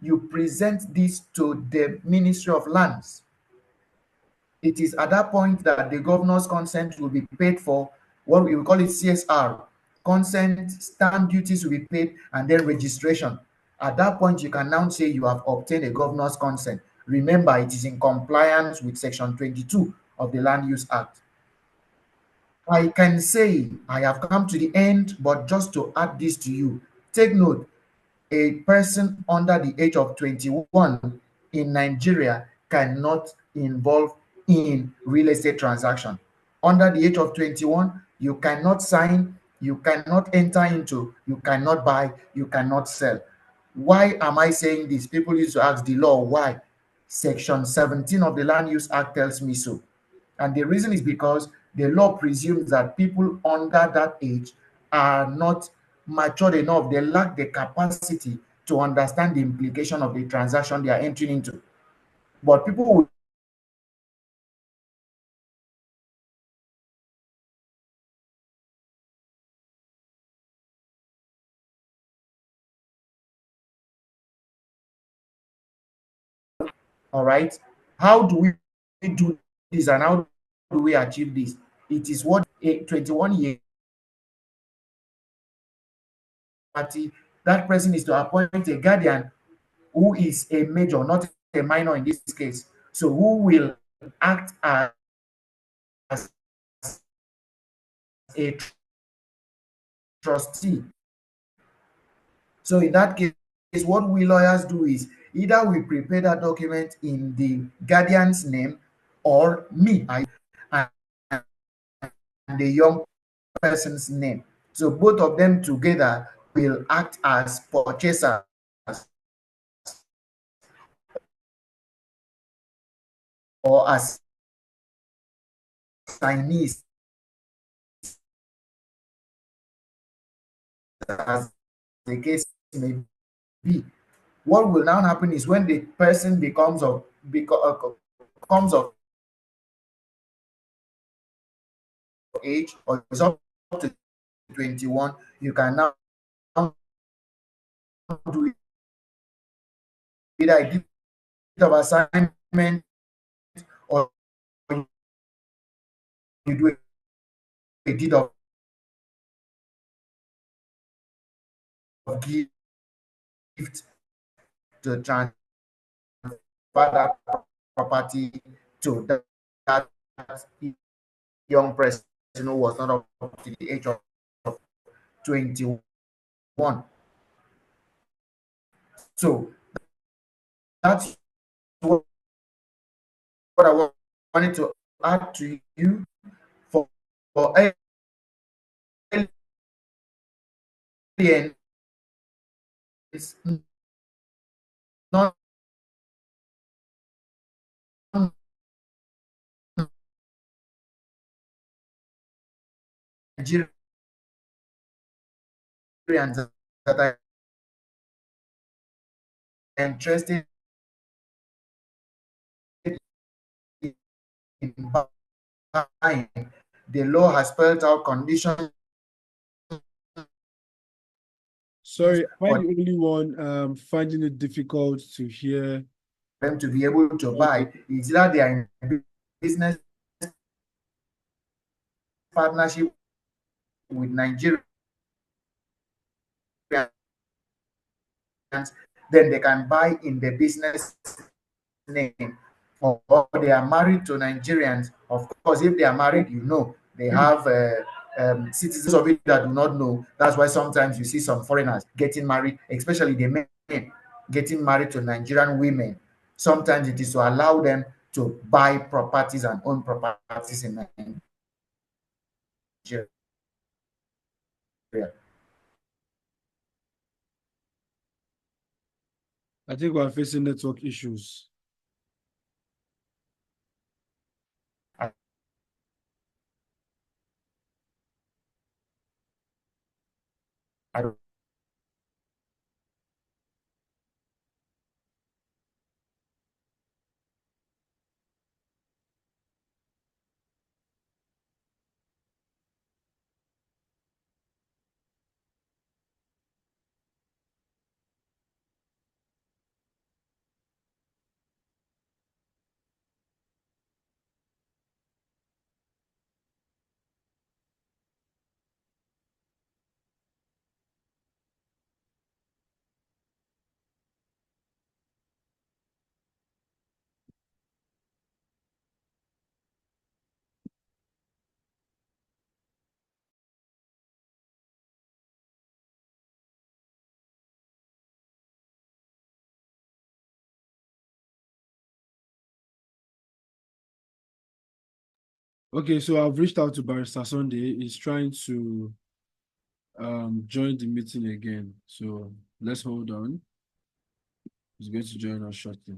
you present this to the Ministry of Lands. It is at that point that the governor's consent will be paid for, what we will call it CSR. Consent, stamp duties will be paid, and then registration. At that point, you can now say you have obtained a governor's consent. Remember, it is in compliance with Section 22 of the Land Use Act. I can say I have come to the end, but just to add this to you, take note, a person under the age of 21 in Nigeria cannot involve in real estate transaction. Under the age of 21, you cannot sign, you cannot enter into, you cannot buy, you cannot sell. Why am I saying this? People used to ask the law why. Section 17 of the Land Use Act tells me so. And the reason is because the law presumes that people under that age are not matured enough. They lack the capacity to understand the implication of the transaction they are entering into. But people will all right. How do we do this and how do we achieve this? It is what a 21-year party, that person is to appoint a guardian who is a major, not a minor in this case. So who will act as a trustee. So in that case, what we lawyers do is either we prepare that document in the guardian's name or me and the young person's name. So both of them together will act as purchasers or as signees, as the case may be. What will now happen is when the person becomes of because comes of age or is up to 21, you can now do either a bit of assignment or you do a deed of gift to transfer that property to that young person who was not up to the age of 21. So that's what I wanted to add to you for aliens, non Nigerians that are interested in buying. The law has spelled out conditions Sorry, am I for the only one finding it difficult to hear? them to be able to Okay. buy. It's either they are in business partnership with Nigerians, then they can buy in the business name, or they are married to Nigerians. Of course, if they are married, they have citizens of it that do not know. That's why sometimes you see some foreigners getting married, especially the men getting married to Nigerian women. Sometimes it is to allow them to buy properties and own properties in Nigeria. I think we're facing network issues. I, I don't Okay, so I've reached out to Barrister Sunday. He's trying to join the meeting again. So let's hold on. He's going to join us shortly.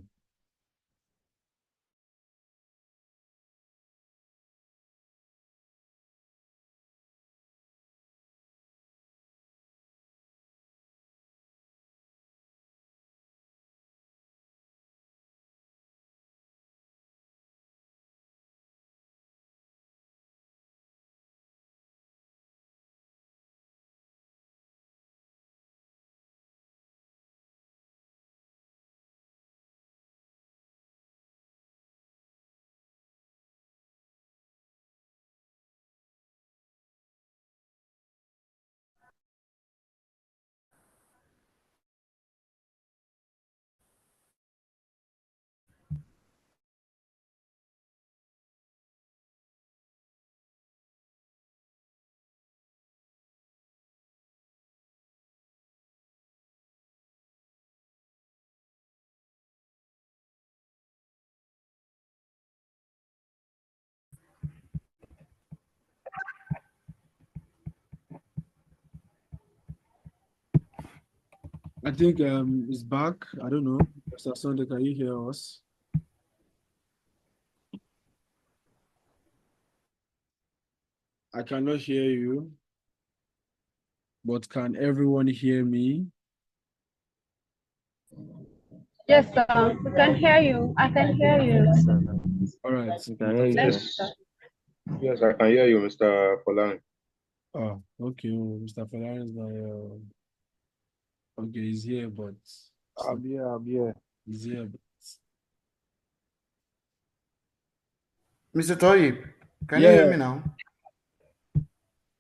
I think he's back. I don't know. Barrister Sunday, can you hear us? I cannot hear you, but can everyone hear me? Yes, sir. We can hear you. I can hear you. Yes, sir. All right, We you can can hear talk you, to sir. Thank them. you, sir. Yes, I can hear you, Mr. Polan. Oh, okay. Mr. Falarin is not here. Okay, he's here, but I'm here. I'm here. he's here. But... Mr. Toyib, can you hear Yeah. me now?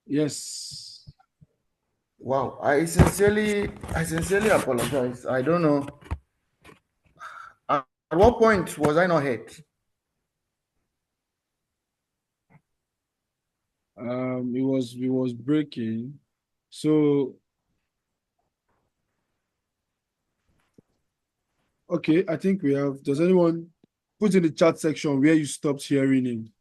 Yes. Wow, I sincerely apologize. I don't know. At what point was I not hit? It was breaking. So okay, I think we have. Does anyone put in the chat section where you stopped hearing him?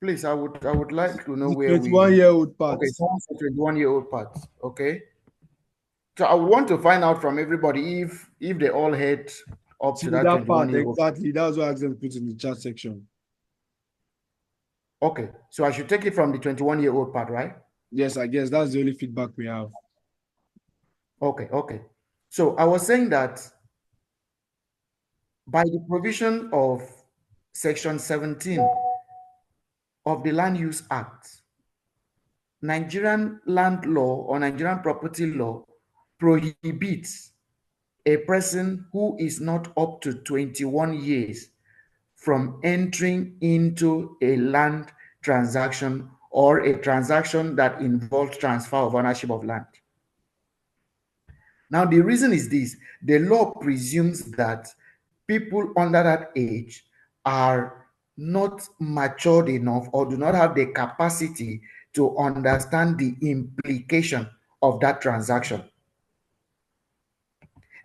Please, I would like to know The where we. 21-year-old part. Okay, someone said 21-year-old part. Okay. So I would want to find out from everybody if they all head up See to that that part 21-year-old. exactly. That's what I asked them to put in the chat section. Okay, so I should take it from the 21-year-old part, right? Yes, I guess that's the only feedback we have. Okay. So I was saying that by the provision of Section 17 of the Land Use Act, Nigerian land law or Nigerian property law prohibits a person who is not up to 21 years from entering into a land transaction or a transaction that involves transfer of ownership of land. Now, the reason is this: the law presumes that people under that age are not matured enough or do not have the capacity to understand the implication of that transaction.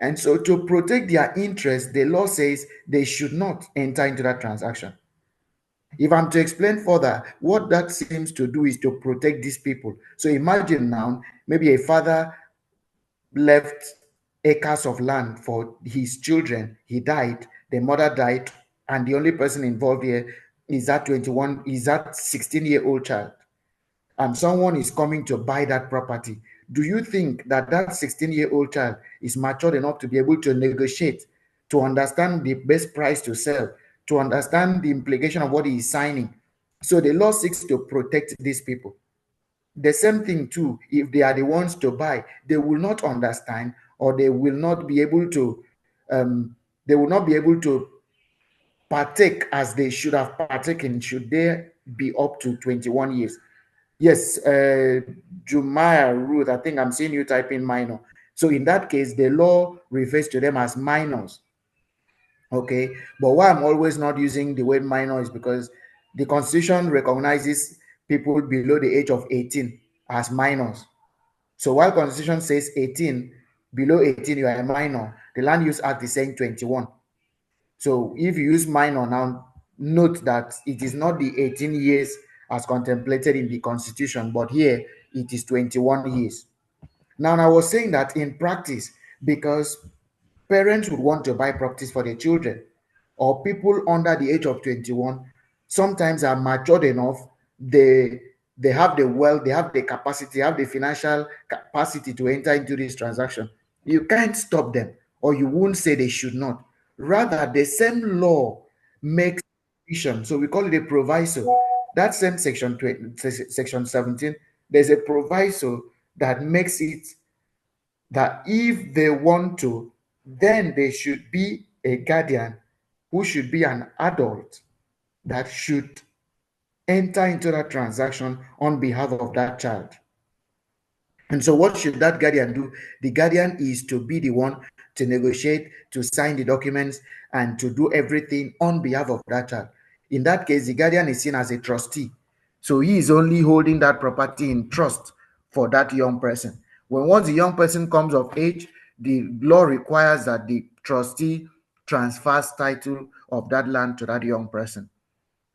And so, to protect their interest, the law says they should not enter into that transaction. If I'm to explain further, what that seems to do is to protect these people. So imagine now, maybe a father left acres of land for his children. He died, the mother died, and the only person involved here is that 16-year-old child. And someone is coming to buy that property. Do you think that that 16-year-old child is matured enough to be able to negotiate, to understand the best price to sell, to understand the implication of what he is signing? So the law seeks to protect these people. The same thing too, if they are the ones to buy, they will not understand, or they will not be able to partake as they should have partaken should they be up to 21 years. Yes, Jumaya Ruth, I think I'm seeing you type in minor. So in that case, the law refers to them as minors. Okay, but why I'm always not using the word minor is because the Constitution recognizes people below the age of 18 as minors. So while Constitution says 18, below 18 you are a minor, the Land Use Act is saying 21. So if you use minor now, note that it is not the 18 years as contemplated in the Constitution, but here it is 21 years. Now, I was saying that in practice, because parents would want to buy properties for their children, or people under the age of 21 sometimes are matured enough, they have the wealth, they have the capacity, have the financial capacity to enter into this transaction. You can't stop them, or you won't say they should not. Rather, the same law makes provision. So we call it a proviso. That same section 20, section 17, there's a proviso that makes it that if they want to, then they should be a guardian who should be an adult that should enter into that transaction on behalf of that child. And so, what should that guardian do? The guardian is to be the one to negotiate, to sign the documents, and to do everything on behalf of that child. In that case, the guardian is seen as a trustee. So, he is only holding that property in trust for that young person. Once the young person comes of age, the law requires that the trustee transfers title of that land to that young person.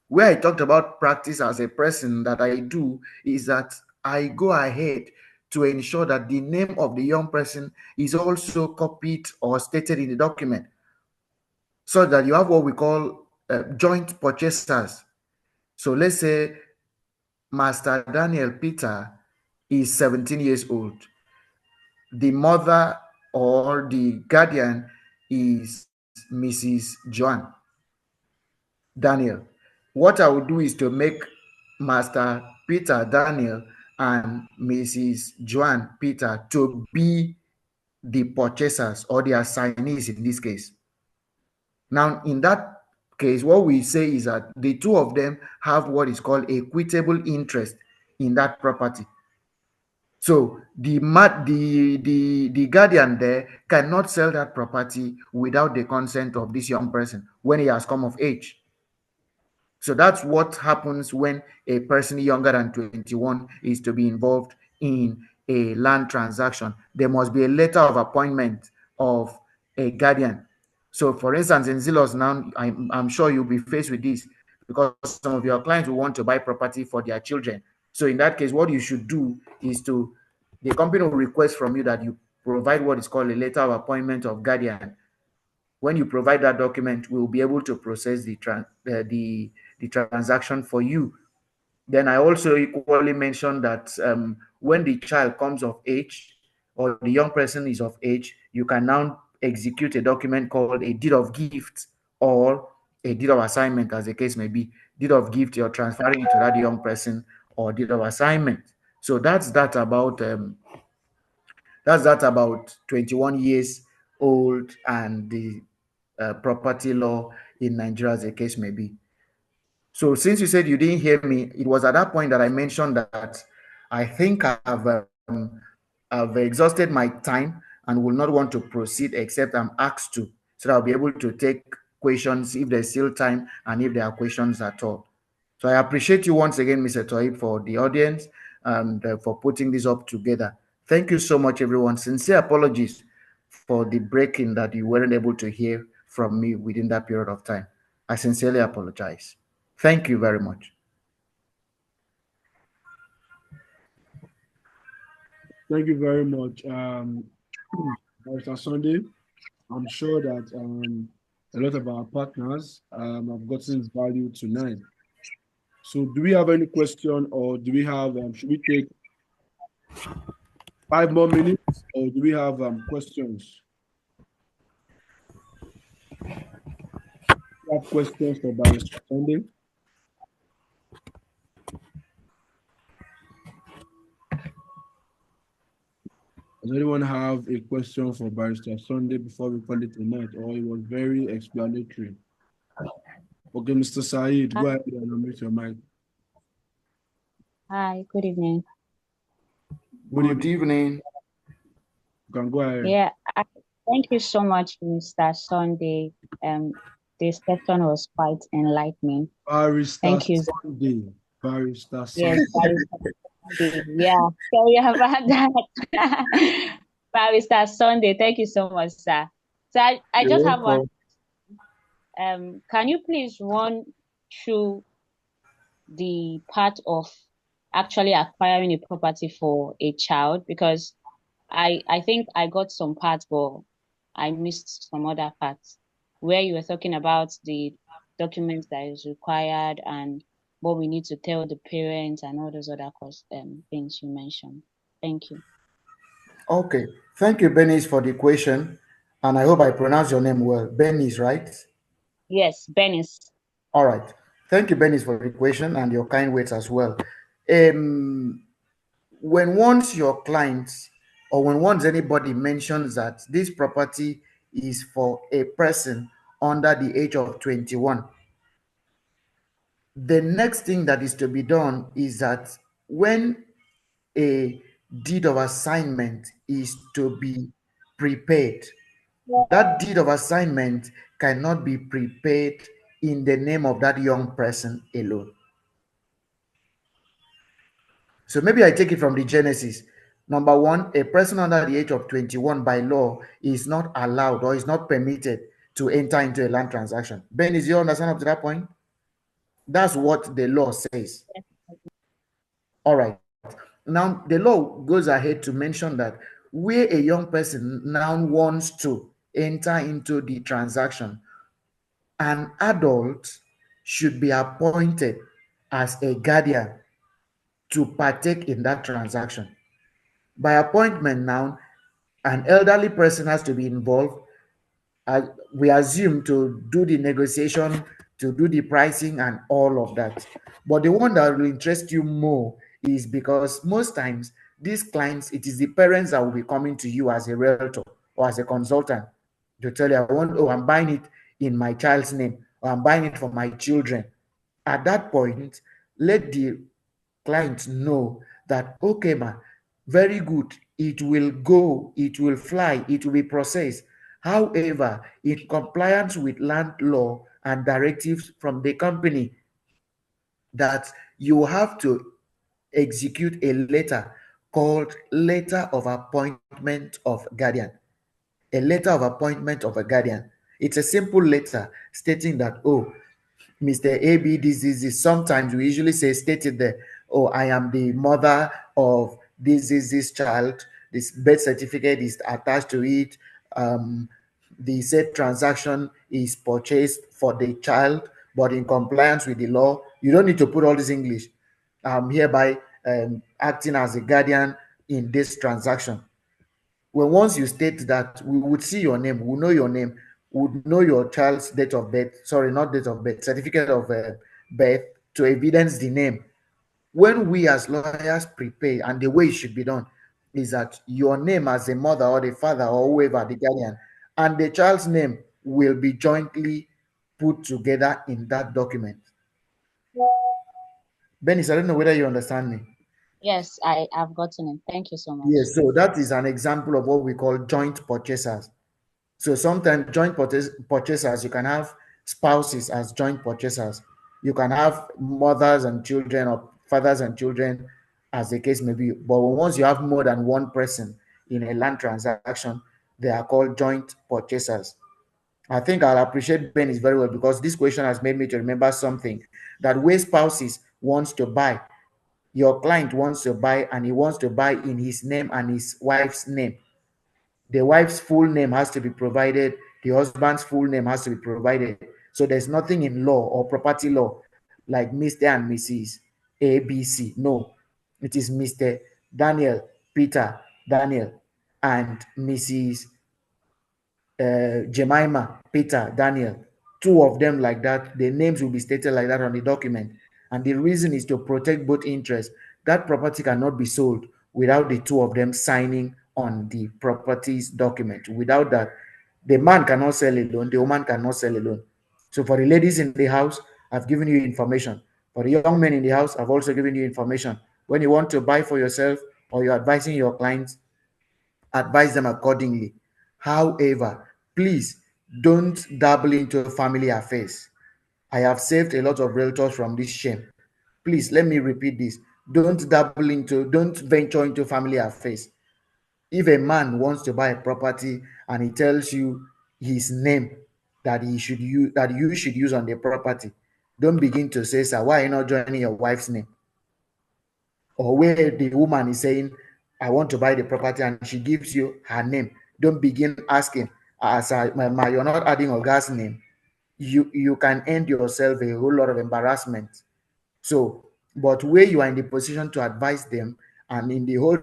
Where I talked about practice as a person that I do is that I go ahead to ensure that the name of the young person is also copied or stated in the document, so that you have what we call joint purchasers. So let's say Master Daniel Peter is 17 years old. The mother or the guardian is Mrs. Joan Daniel. What I would do is to make Master Peter Daniel and Mrs. Joan Peter to be the purchasers or the assignees in this case. Now, in that case, what we say is that the two of them have what is called equitable interest in that property. So the guardian there cannot sell that property without the consent of this young person when he has come of age. So that's what happens when a person younger than 21 is to be involved in a land transaction. There must be a letter of appointment of a guardian. So, for instance, in Zillow now, I'm sure you'll be faced with this because some of your clients will want to buy property for their children. So, in that case, what you should do is the company will request from you that you provide what is called a letter of appointment of guardian. When you provide that document, we'll be able to process the transaction for you. Then I also equally mentioned that when the child comes of age or the young person is of age, you can now execute a document called a deed of gift or a deed of assignment, as the case may be. Deed of gift, you're transferring it to that young person, or deed of assignment. So that's that about 21 years old and the property law in Nigeria, as the case may be. So since you said you didn't hear me, it was at that point that I mentioned that I think I've exhausted my time and will not want to proceed except I'm asked to, so that I'll be able to take questions if there's still time and if there are questions at all. So I appreciate you once again, Mr. Toib, for the audience and for putting this up together. Thank you so much, everyone. Sincere apologies for the breaking that you weren't able to hear from me within that period of time. I sincerely apologize. Thank you very much. Thank you very much, Mr. Sunday. I'm sure that a lot of our partners have gotten value tonight. So do we have any question, or do we have, should we take 5 more minutes, or do we have questions? Do you have questions for Barrister Sunday? Does anyone have a question for Barrister Sunday before we call it a night, or it was very explanatory? Okay, Mr. Saeed, go ahead and unmute your mic. Hi, good evening. Good evening. You can go ahead. Yeah, thank you so much, Mr. Sunday. This session was quite enlightening. Barrister Thank you. Sunday. Barrister Yes, Sunday. Barrister Sunday. Yeah, sorry about that. Barrister Sunday, thank you so much, sir. So I just have one. Can you please run through the part of actually acquiring a property for a child? Because I think I got some parts, but I missed some other parts where you were talking about the documents that is required and what we need to tell the parents and all those other things you mentioned. Thank you. Okay. Thank you, Benis, for the question. And I hope I pronounce your name well. Benis, right? Yes, Benis. All right. Thank you, Benis, for the question and your kind words as well. When once your clients or when once anybody mentions that this property is for a person under the age of 21, the next thing that is to be done is that when a deed of assignment is to be prepared, that deed of assignment cannot be prepared in the name of that young person alone. So maybe I take it from the Genesis. Number one, a person under the age of 21 by law is not allowed or is not permitted to enter into a land transaction. Ben, is you understand up to that point? That's what the law says. All right. Now, the law goes ahead to mention that where a young person now wants to enter into the transaction, an adult should be appointed as a guardian to partake in that transaction. By appointment now, an elderly person has to be involved we assume to do the negotiation, to do the pricing, and all of that. But the one that will interest you more is because most times these clients, it is the parents that will be coming to you as a realtor or as a consultant to tell you, I'm buying it in my child's name, or I'm buying it for my children. At that point, let the client know that, okay, man, very good, it will go, it will fly, it will be processed. However, in compliance with land law and directives from the company, that you have to execute a letter called letter of appointment of guardian. A letter of appointment of a guardian. It's a simple letter stating that, oh, Mr. AB, this is sometimes we usually say stated there, oh, I am the mother of this child. This birth certificate is attached to it. The said transaction is purchased for the child, but in compliance with the law. You don't need to put all this English. I'm hereby acting as a guardian in this transaction. Well, once you state that, we would see your name, we know your name, we would know your child's date of birth, sorry, not date of birth, certificate of birth to evidence the name. When we as lawyers prepare, and the way it should be done is that your name as a mother or the father or whoever, the guardian, and the child's name will be jointly put together in that document. Benis, I don't know whether you understand me. Yes, I've gotten it. Thank you so much. Yes, so that is an example of what we call joint purchasers. So sometimes joint purchasers, you can have spouses as joint purchasers. You can have mothers and children or fathers and children, as the case may be. But once you have more than one person in a land transaction, they are called joint purchasers. I think I'll appreciate Ben is very well, because this question has made me to remember something, that where spouses wants to buy, your client wants to buy, and he wants to buy in his name and his wife's name. The wife's full name has to be provided. The husband's full name has to be provided. So there's nothing in law or property law like Mr. and Mrs. ABC. No, it is Mr. Daniel, Peter, Daniel, and Mrs. Jemima, Peter, Daniel. Two of them like that. The names will be stated like that on the document. And the reason is to protect both interests. That property cannot be sold without the two of them signing on the properties document. Without that, the man cannot sell alone, the woman cannot sell alone. So for the ladies in the house, I've given you information. For the young men in the house, I've also given you information. When you want to buy for yourself or you're advising your clients, advise them accordingly. However, please don't dabble into family affairs. I have saved a lot of realtors from this shame. Please let me repeat this. Don't venture into family affairs. If a man wants to buy a property and he tells you his name that he should use, that you should use on the property, don't begin to say, sir, why are you not joining your wife's name? Or where the woman is saying, I want to buy the property, and she gives you her name, don't begin asking, you're not adding Oga's name. You can end yourself a whole lot of embarrassment. So, but where you are in the position to advise them, and in the whole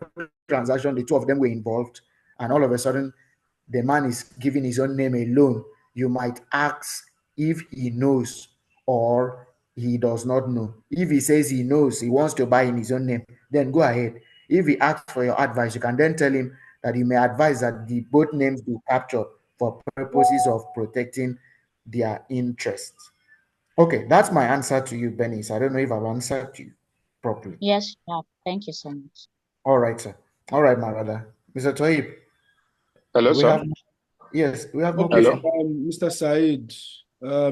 transaction, the two of them were involved, and all of a sudden, the man is giving his own name alone, you might ask if he knows or he does not know. If he says he knows, he wants to buy in his own name, then go ahead. If he asks for your advice, you can then tell him that you may advise that the both names be captured for purposes of protecting their interests. Okay, that's my answer to you, Benny. So I don't know if I've answered you properly. Yes, thank you so much. All right, sir. All right, my brother. Mr. Toib. Hello, we sir. have Yes, we have more Okay, questions. Mr. Said,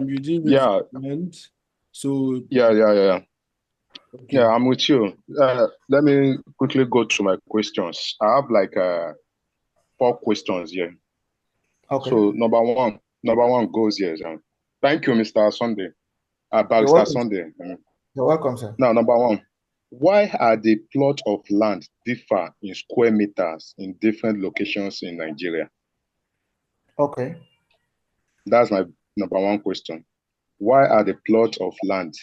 you didn't raise Yeah. your hand, so Yeah, okay. I'm with you. Let me quickly go through my questions. I have like 4 questions here. Okay. So number one goes here. Thank you, Mr. Sunday. Barrister welcome. Sunday. You're welcome, sir. Now, number one, why are the plot of land differ in square meters in different locations in Nigeria? Okay. That's my number one question. Why are the plot of land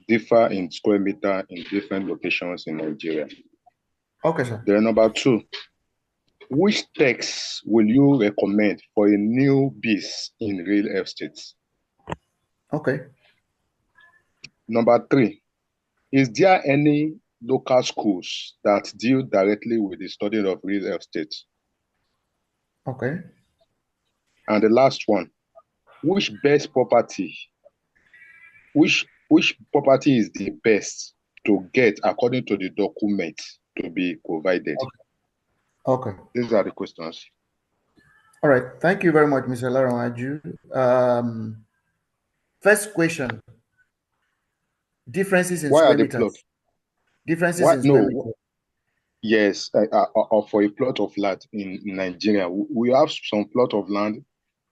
differ in square meter in different locations in Nigeria? Okay, sir. Then number two, Which text will you recommend for a newbies in real estate? Okay. Number 3, is there any local schools that deal directly with the study of real estate? Okay. And the last one, which property is the best to get according to the document to be provided? Okay. These are the questions. All right. Thank you very much, Mr. Laramaju. First question: differences in Why are square the meters. plot? Differences Why? in square No. meters. Yes, for a plot of land in Nigeria, we have some plot of land.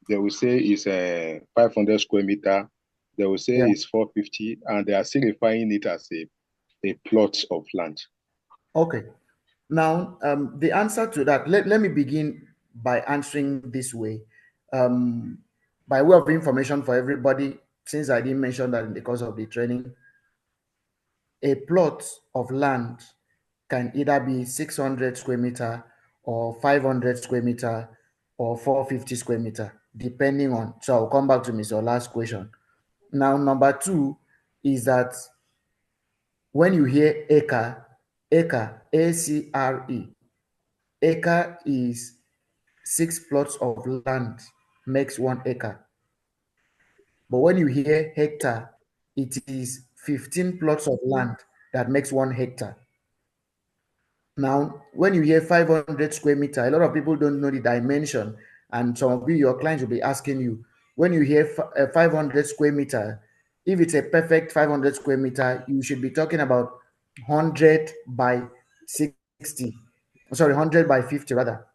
They will say it's 500 square meter. They will say Yeah. it's 450, and they are still referring it as a plot of land. Okay. Now, the answer to that, let me begin by answering this way. By way of information for everybody, since I didn't mention that in the course of the training, a plot of land can either be 600 square meter or 500 square meter or 450 square meter, depending on. So I'll come back to Mr. last question. Now, number 2 is that when you hear acre, ACRE, acre is 6 plots of land makes 1 acre. But when you hear hectare, it is 15 plots of land that makes 1 hectare. Now, when you hear 500 square meter, a lot of people don't know the dimension, and some of you, your clients will be asking you, when you hear 500 square meter, if it's a perfect 500 square meter, you should be talking about 100 by 60. Sorry, 100 by 50 rather.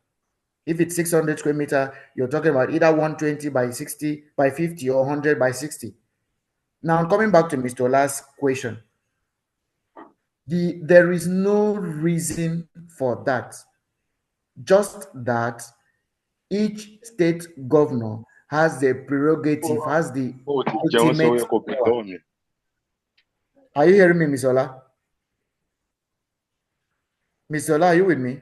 If it's 600 square meter, you're talking about either 120 by 60 by 50 or 100 by 60. Now, coming back to Mr. Ola's question, there is no reason for that. Just that each state governor has the prerogative, has the ultimate power. Are you hearing me, Ms. Ola? Ms. Ola, are you with me?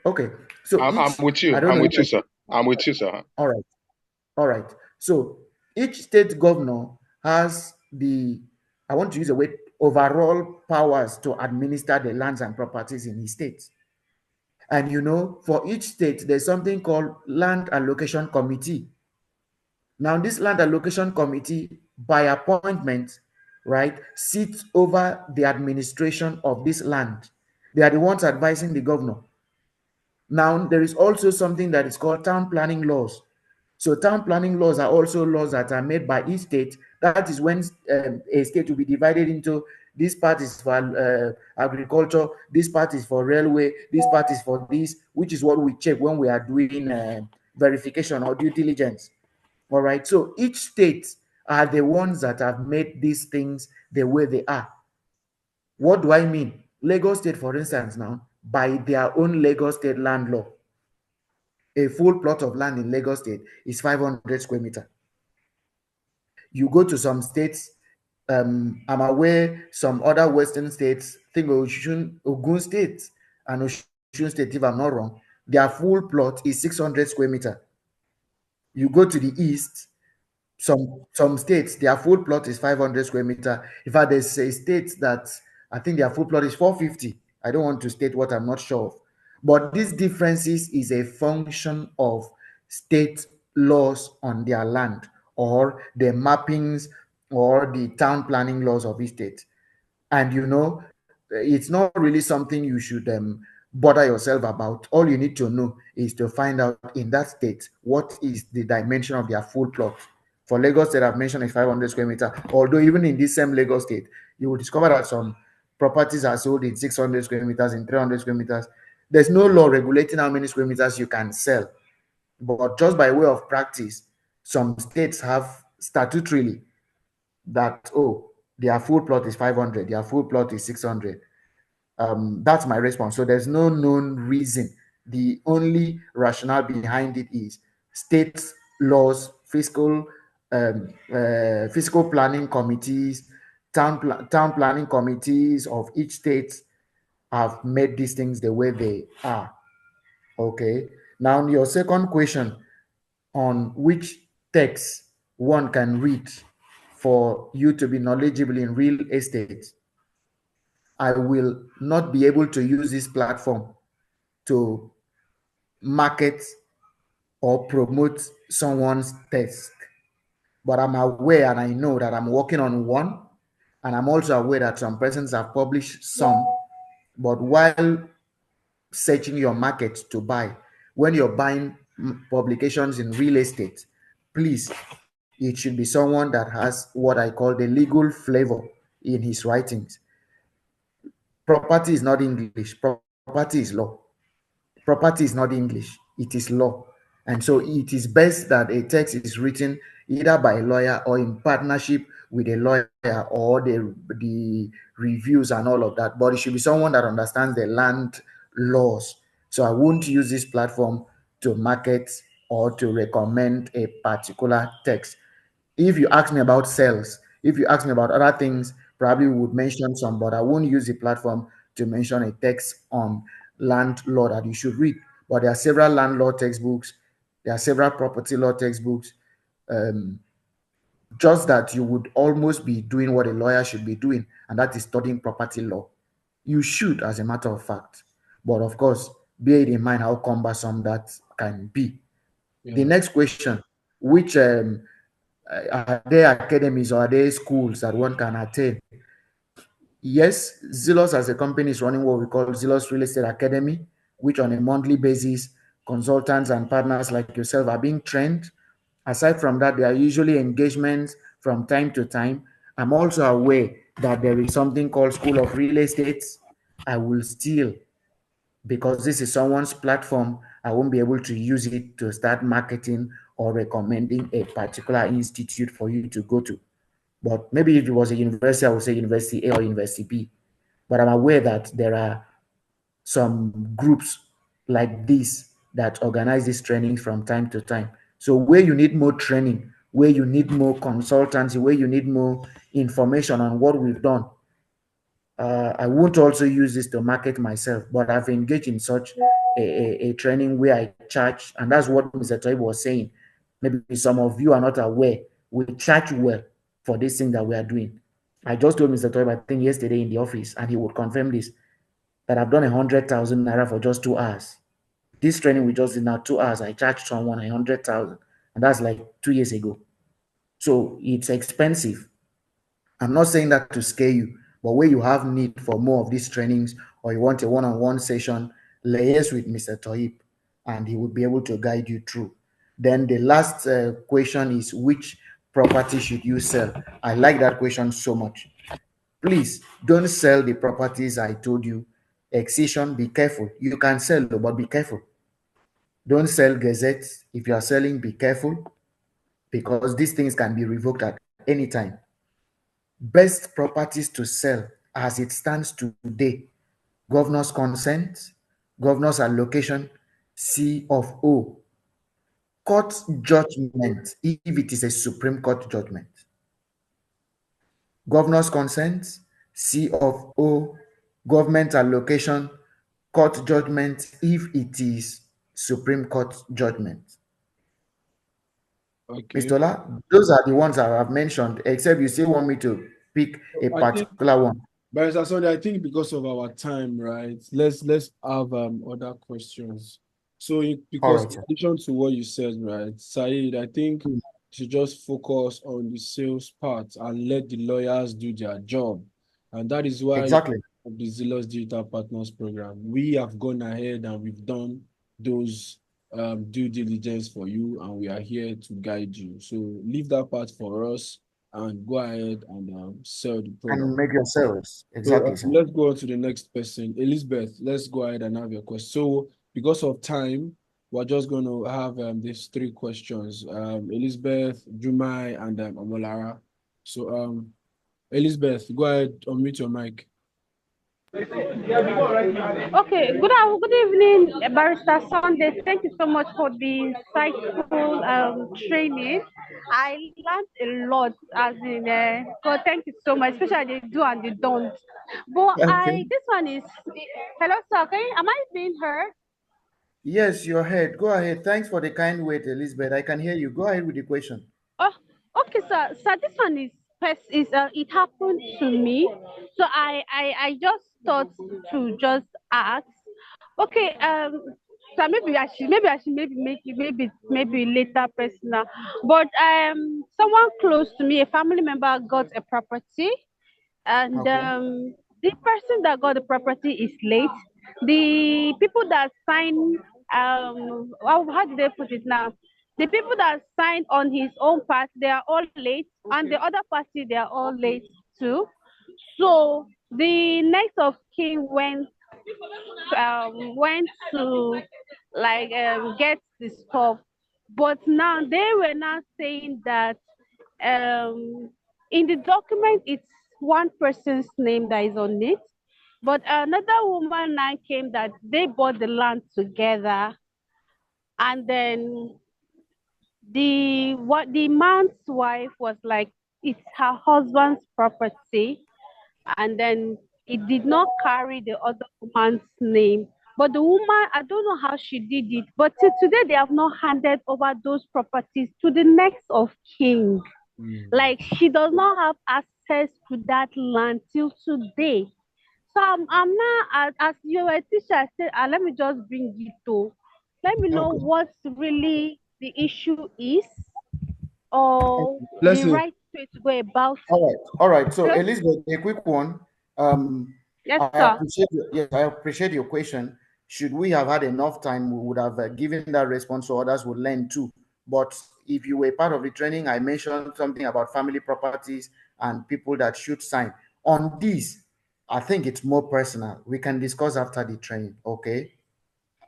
Okay. So I'm with you. I'm with you, sir. I'm with you, sir. All right. All right. So each state governor has I want to use the word, overall powers to administer the lands and properties in his state. And for each state, there's something called Land Allocation Committee. Now, this Land Allocation Committee, by appointment, right, sits over the administration of this land. They are the ones advising the governor. Now, there is also something that is called town planning laws. So town planning laws are also laws that are made by each state. That is when a state will be divided into this part is for agriculture, this part is for railway, this part is for this, which is what we check when we are doing verification or due diligence. All right. So each state are the ones that have made these things the way they are. What do I mean? Lagos State, for instance, now, by their own Lagos State land law, a full plot of land in Lagos State is 500 square meter. You go to some states, I'm aware some other Western states, think Ogun State and Osun State, if I'm not wrong, their full plot is 600 square meter. You go to the east, some states, their full plot is 500 square meter. In fact, there's a state that I think their full plot is 450. I don't want to state what I'm not sure of. But these differences is a function of state laws on their land or the mappings or the town planning laws of each state. And it's not really something you should bother yourself about. All you need to know is to find out in that state what is the dimension of their full plot. For Lagos State, I've mentioned is 500 square meter. Although even in this same Lagos State, you will discover that some properties are sold in 600 square meters, in 300 square meters. There's no law regulating how many square meters you can sell. But just by way of practice, some states have statutorily that, their full plot is 500, their full plot is 600. That's my response. So there's no known reason. The only rationale behind it is state laws, fiscal planning committees, town planning committees of each state have made these things the way they are. Okay. Now, your second question on which text one can read for you to be knowledgeable in real estate, I will not be able to use this platform to market or promote someone's text. But I'm aware and I know that I'm working on one, and I'm also aware that some persons have published some. But while searching your market to buy, when you're buying publications in real estate, please, it should be someone that has what I call the legal flavor in his writings. Property is not English, property is law. Property is not English, it is law. And so it is best that a text is written either by a lawyer or in partnership with a lawyer, or the reviews and all of that. But it should be someone that understands the land laws. So I won't use this platform to market or to recommend a particular text. If you ask me about sales, if you ask me about other things, probably would mention some, but I won't use the platform to mention a text on land law that you should read. But there are several land law textbooks, there are several property law textbooks. Just that you would almost be doing what a lawyer should be doing, and that is studying property law. You should, as a matter of fact. But of course, bear in mind how cumbersome that can be. Yeah. The next question, which are there academies or are there schools that one can attend? Yes, Zelos as a company is running what we call Zelos Real Estate Academy, which on a monthly basis, consultants and partners like yourself are being trained. Aside from that, there are usually engagements from time to time. I'm also aware that there is something called School of Real Estate. I will still, because this is someone's platform, I won't be able to use it to start marketing or recommending a particular institute for you to go to. But maybe if it was a university, I would say University A or University B. But I'm aware that there are some groups like this that organize this training from time to time. So where you need more training, where you need more consultancy, where you need more information on what we've done, I won't also use this to market myself, but I've engaged in such a training where I charge, and that's what Mr. Toib was saying. Maybe some of you are not aware. We charge well for this thing that we are doing. I just told Mr. Toib, I think yesterday in the office, and he would confirm this, that I've done 100,000 naira for just 2 hours. This training we just did now, 2 hours, I charged someone 100,000, and that's like 2 years ago. So it's expensive. I'm not saying that to scare you, but where you have need for more of these trainings or you want a one-on-one session, liaise with Mr. Toib and he will be able to guide you through. Then the last question is, which property should you sell? I like that question so much. Please don't sell the properties I told you. Excision, be careful. You can sell, but be careful. Don't sell gazettes. If you are selling, be careful, because these things can be revoked at any time. Best properties to sell as it stands today: governor's consent, governor's allocation, C of O, court judgment if it is a Supreme Court judgment, governor's consent, C of O, government allocation, court judgment if it is Supreme Court judgment. Okay. Mr. Ola, those are the ones I have mentioned, except you still want me to pick a particular one. Barrister Sunday, I think because of our time, right? Let's have other questions. So because Right, in addition to what you said, right, Saeed, I think you should just focus on the sales part and let the lawyers do their job. And that is why exactly the Zealous Digital Partners Program, we have gone ahead and we've done those due diligence for you, and we are here to guide you. So leave that part for us and go ahead and sell the product. And make your sales. Exactly. So let's go on to the next person. Elizabeth, let's go ahead and have your question. So because of time, we're just going to have these three questions. Elizabeth, Jumai, and Omolara. So Elizabeth, go ahead, unmute your mic. Okay, good evening, Barrister Sunday. Thank you so much for the insightful training. I learned a lot, as in, God, thank you so much, especially the do and the don't. But Okay. this one is, hello, sir, am I being heard? Yes, your head. Go ahead. Thanks for the kind wait, Elizabeth. I can hear you. Go ahead with the question. Oh, okay, sir. So this one is it happened to me. So I just thought to just ask. Okay, so maybe make it maybe later personal. But someone close to me, a family member got a property, and Okay. the person that got the property is late. The people that sign how do they put it now? The people that signed on his own part, they are all late, and the other party they are all late too. So the next of kin went to like get the stuff, but now they were now saying that in the document it's one person's name that is on it, but another woman now came that they bought the land together, and then the man's wife was like it's her husband's property, and then it did not carry the other woman's name. But the woman, I don't know how she did it, but till today they have not handed over those properties to the next of kin. Like she does not have access to that land till today. So I'm now as you were a teacher, I said, let me just bring it to let me know Okay. what really the issue is, or Let's the say, right way to go about. All right. All right. So, Hello? Elizabeth, a quick one. Um, Yes, I sir. appreciate yes, I appreciate your question. Should we have had enough time, we would have given that response so others would learn too. But if you were part of the training, I mentioned something about family properties and people that should sign. On this, I think it's more personal. We can discuss after the training. Okay.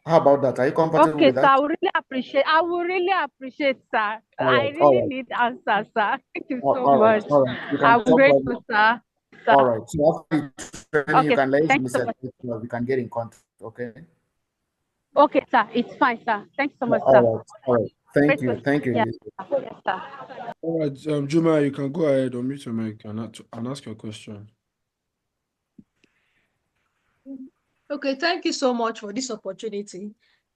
How about that? Are you comfortable Okay, with sir. that? I will really appreciate, sir. All I right. All really right. need answers, sir. Thank you so All right. much. All right. You can I'm talk about it. grateful, sir. All Sir. right. So after the training, you Okay, can let thanks so Mr. much. We can get in contact. Okay. Okay, sir. It's fine, sir. Thanks so Yeah, much, sir. all right. All right. Thank Grateful. you. Thank you, Yeah. Elizabeth. Yes, sir. all right, Juma, you can go ahead, unmute your mic and ask your question. Okay, thank you so much for this opportunity.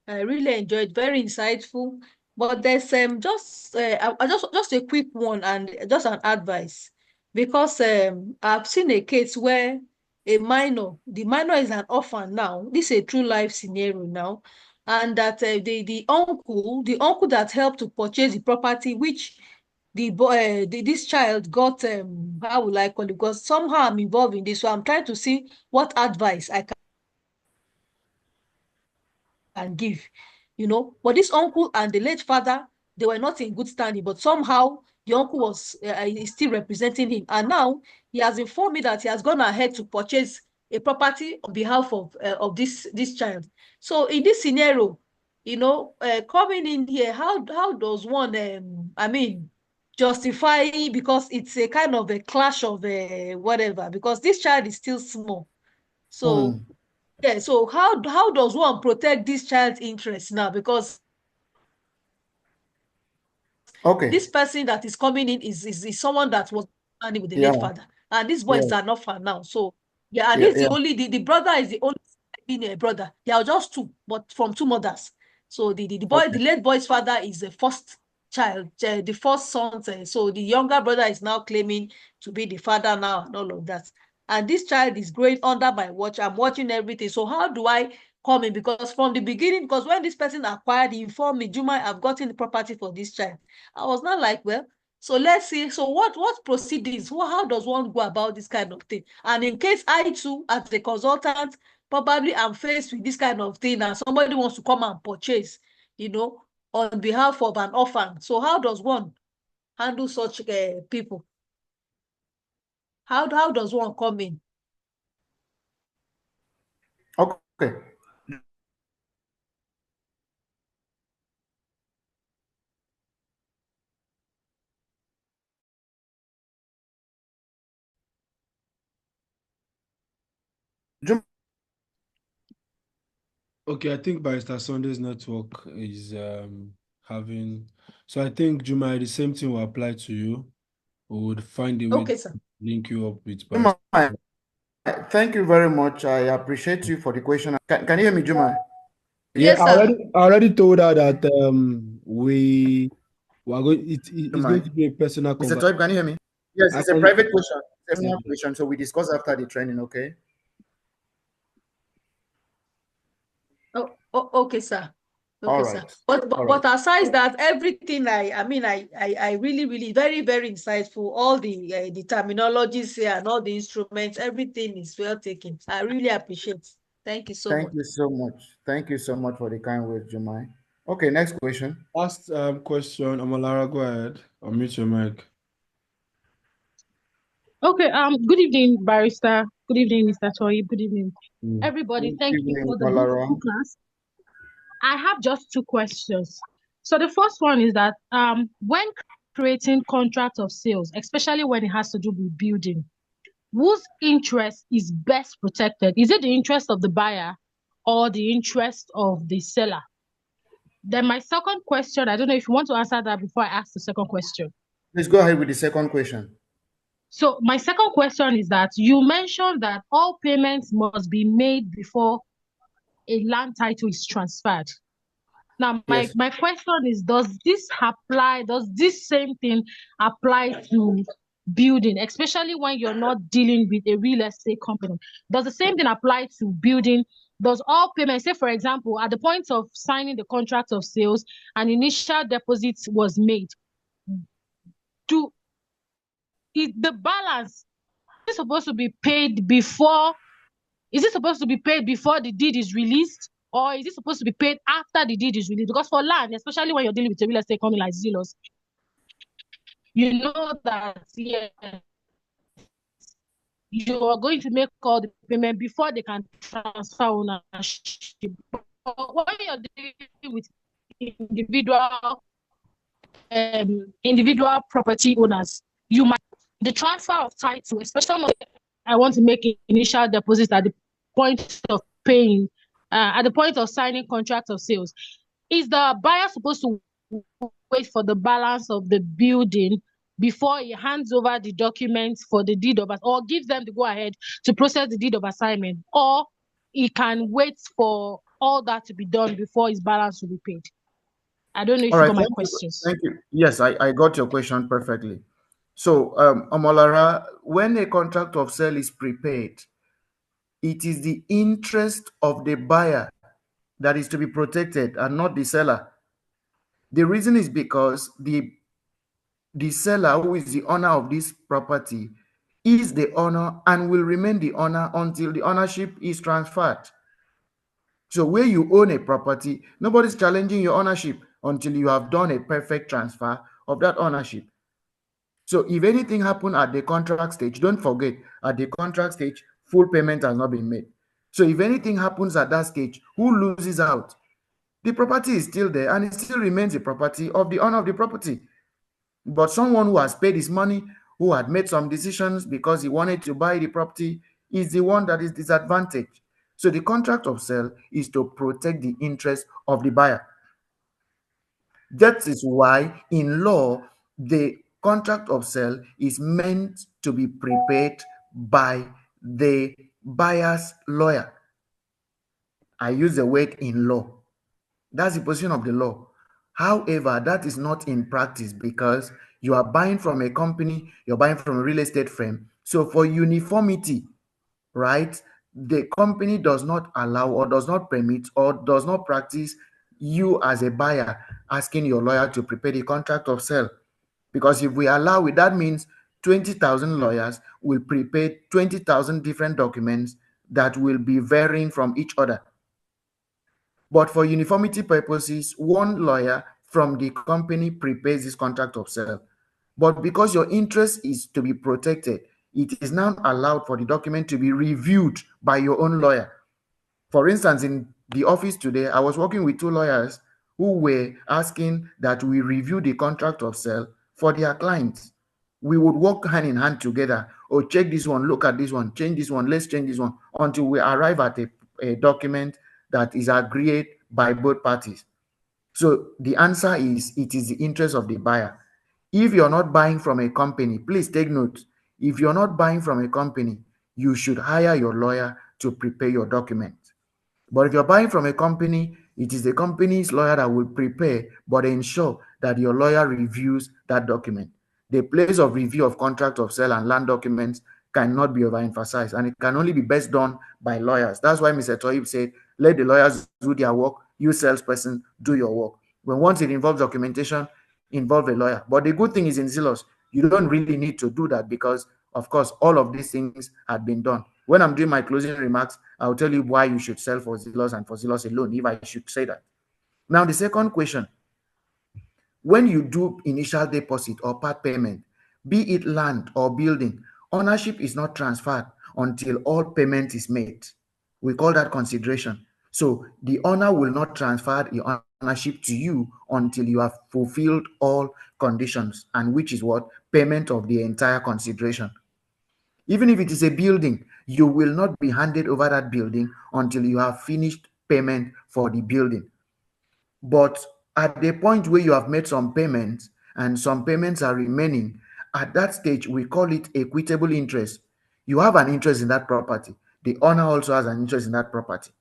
I really enjoyed, very insightful. But there's just a quick one and just an advice, because I've seen a case where the minor is an orphan now. This is a true life scenario now, and that the uncle that helped to purchase the property, which the boy this child got, how will I call it? Because somehow I'm involved in this, so I'm trying to see what advice I and give, But this uncle and the late father, they were not in good standing, but somehow the uncle was is still representing him. And now he has informed me that he has gone ahead to purchase a property on behalf of this child. So in this scenario, coming in here, how does one, justify, because it's a kind of a clash of whatever, because this child is still small. So Hmm. yeah, so how does one protect this child's interest now? Because Okay. this person that is coming in is someone that was standing with the late Yeah. father, and this boy Yeah. is an orphan now. So yeah, and Yeah. this Yeah. the brother is the only being a brother. They are just two, but from two mothers. So the Okay. late boy's father is the first child, the first son. So the younger brother is now claiming to be the father now and all of that. And this child is growing under my watch. I'm watching everything. So how do I come in? Because from the beginning, because when this person acquired, he informed me, Juma, I've gotten the property for this child. I was not like, well, so let's see. So what proceedings? How does one go about this kind of thing? And in case I too, as a consultant, probably am faced with this kind of thing, and somebody wants to come and purchase, on behalf of an orphan. So how does one handle such people? How does one come in? Okay. Jum- Okay, I think Barrister Sunday's network is having. So I think, Juma, the same thing will apply to you. We would find a way Okay, to sir. link you up with Juma, Barrister. thank you very much. I appreciate you for the question. Can you hear me, Juma? Yeah, Yes, sir. I already told her that we are going. It's going to be a personal Mr. conversation. Toib, can you hear me? Yes, I it's a can. private question, seminar Yeah. question. So we discuss after the training, okay? Okay, sir. All Okay, sir. right. But All right. aside that, everything I really very very insightful. All the terminologies here and all the instruments, everything is well taken. I really appreciate. Thank you so Thank much. you so much. Thank you so much for the kind words, Jumai. Okay, next question. Last question, Amalara, go ahead. Unmute your mic. Okay, good evening, Barrister. Good evening, Mr. Toy. Good evening, everybody. Good Thank you evening, for the Malara. beautiful class. I have just two questions. So the first one is that when creating contract of sales, especially when it has to do with building, whose interest is best protected? Is it the interest of the buyer or the interest of the seller? Then my second question, I don't know if you want to answer that before I ask the second question. Please go ahead with the second question. So my second question is that you mentioned that all payments must be made before a land title is transferred. Now, Yes. my question is, does this same thing apply to building, especially when you're not dealing with a real estate company? Does the same thing apply to building? Does all payments, say for example, at the point of signing the contract of sales, an initial deposit was made, the balance is supposed to be paid before? Is it supposed to be paid before the deed is released, or is it supposed to be paid after the deed is released? Because for land, especially when you're dealing with a real estate company like Zelos, you know that you are going to make all the payment before they can transfer ownership. But when you're dealing with individual property owners, the transfer of title, especially when I want to make initial deposit at the point of paying, at the point of signing contract of sales, is the buyer supposed to wait for the balance of the building before he hands over the documents for the deed of, or gives them the go ahead to process the deed of assignment, or he can wait for all that to be done before his balance will be paid? I don't know if All you right. got my Thank you. questions. Thank you. Yes, I got your question perfectly. So, Omolara, when a contract of sale is prepaid, it is the interest of the buyer that is to be protected and not the seller. The reason is because the seller, who is the owner of this property, is the owner and will remain the owner until the ownership is transferred. So where you own a property, nobody's challenging your ownership until you have done a perfect transfer of that ownership. So if anything happened at the contract stage, don't forget, at the contract stage, full payment has not been made. So if anything happens at that stage, who loses out? The property is still there and it still remains the property of the owner of the property. But someone who has paid his money, who had made some decisions because he wanted to buy the property, is the one that is disadvantaged. So the contract of sale is to protect the interest of the buyer. That is why in law, the contract of sale is meant to be prepared by the buyer's lawyer. I use the word in law. That's the position of the law. However, that is not in practice because you are buying from a company, you're buying from a real estate firm. So for uniformity, right, the company does not allow or does not permit or does not practice you as a buyer asking your lawyer to prepare the contract of sale. Because if we allow it, that means 20,000 lawyers will prepare 20,000 different documents that will be varying from each other. But for uniformity purposes, one lawyer from the company prepares this contract of sale. But because your interest is to be protected, it is now allowed for the document to be reviewed by your own lawyer. For instance, in the office today, I was working with two lawyers who were asking that we review the contract of sale for their clients. We would work hand in hand together. Oh, check this one, look at this one, change this one, let's change this one, until we arrive at a document that is agreed by both parties. So the answer is it is the interest of the buyer. If you're not buying from a company, please take note. If you're not buying from a company, you should hire your lawyer to prepare your document. But if you're buying from a company, it is the company's lawyer that will prepare, but ensure that your lawyer reviews that document. The place of review of contract of sale and land documents cannot be overemphasized, and it can only be best done by lawyers. That's why Mr. Toyib said, let the lawyers do their work, you salesperson do your work. When once it involves documentation, involve a lawyer. But the good thing is in Zillow, you don't really need to do that because, of course, all of these things had been done. When I'm doing my closing remarks, I'll tell you why you should sell for Zillow and for Zillow alone, if I should say that. Now, the second question, when you do initial deposit or part payment, be it land or building, ownership is not transferred until all payment is made. We call that consideration. So the owner will not transfer the ownership to you until you have fulfilled all conditions, and which is what? Payment of the entire consideration. Even if it is a building, you will not be handed over that building until you have finished payment for the building. But at the point where you have made some payments and some payments are remaining, at that stage, we call it equitable interest. You have an interest in that property. The owner also has an interest in that property.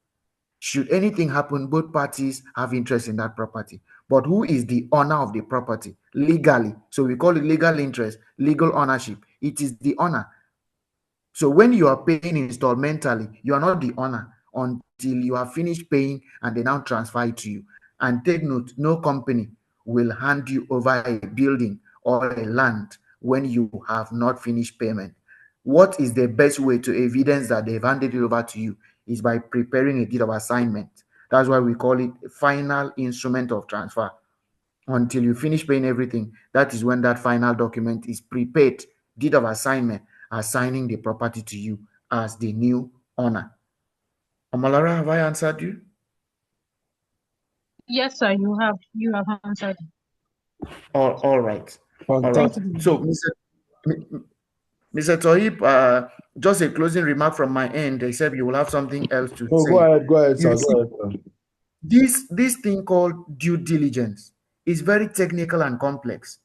Should anything happen, both parties have interest in that property. But who is the owner of the property? Legally. So we call it legal interest, legal ownership. It is the owner. So when you are paying installmentally, you are not the owner until you have finished paying and they now transfer it to you. And take note, no company will hand you over a building or a land when you have not finished payment. What is the best way to evidence that they've handed it over to you is by preparing a deed of assignment. That's why we call it final instrument of transfer. Until you finish paying everything, that is when that final document is prepared, deed of assignment, assigning the property to you as the new owner. Amalara, have I answered you? Yes, sir, you have answered. All right. All right. Fantastic. So, Mr. Tohib, just a closing remark from my end, except you will have something else to Oh, say. go ahead, sir. You see, Go ahead, sir. this thing called due diligence is very technical and complex.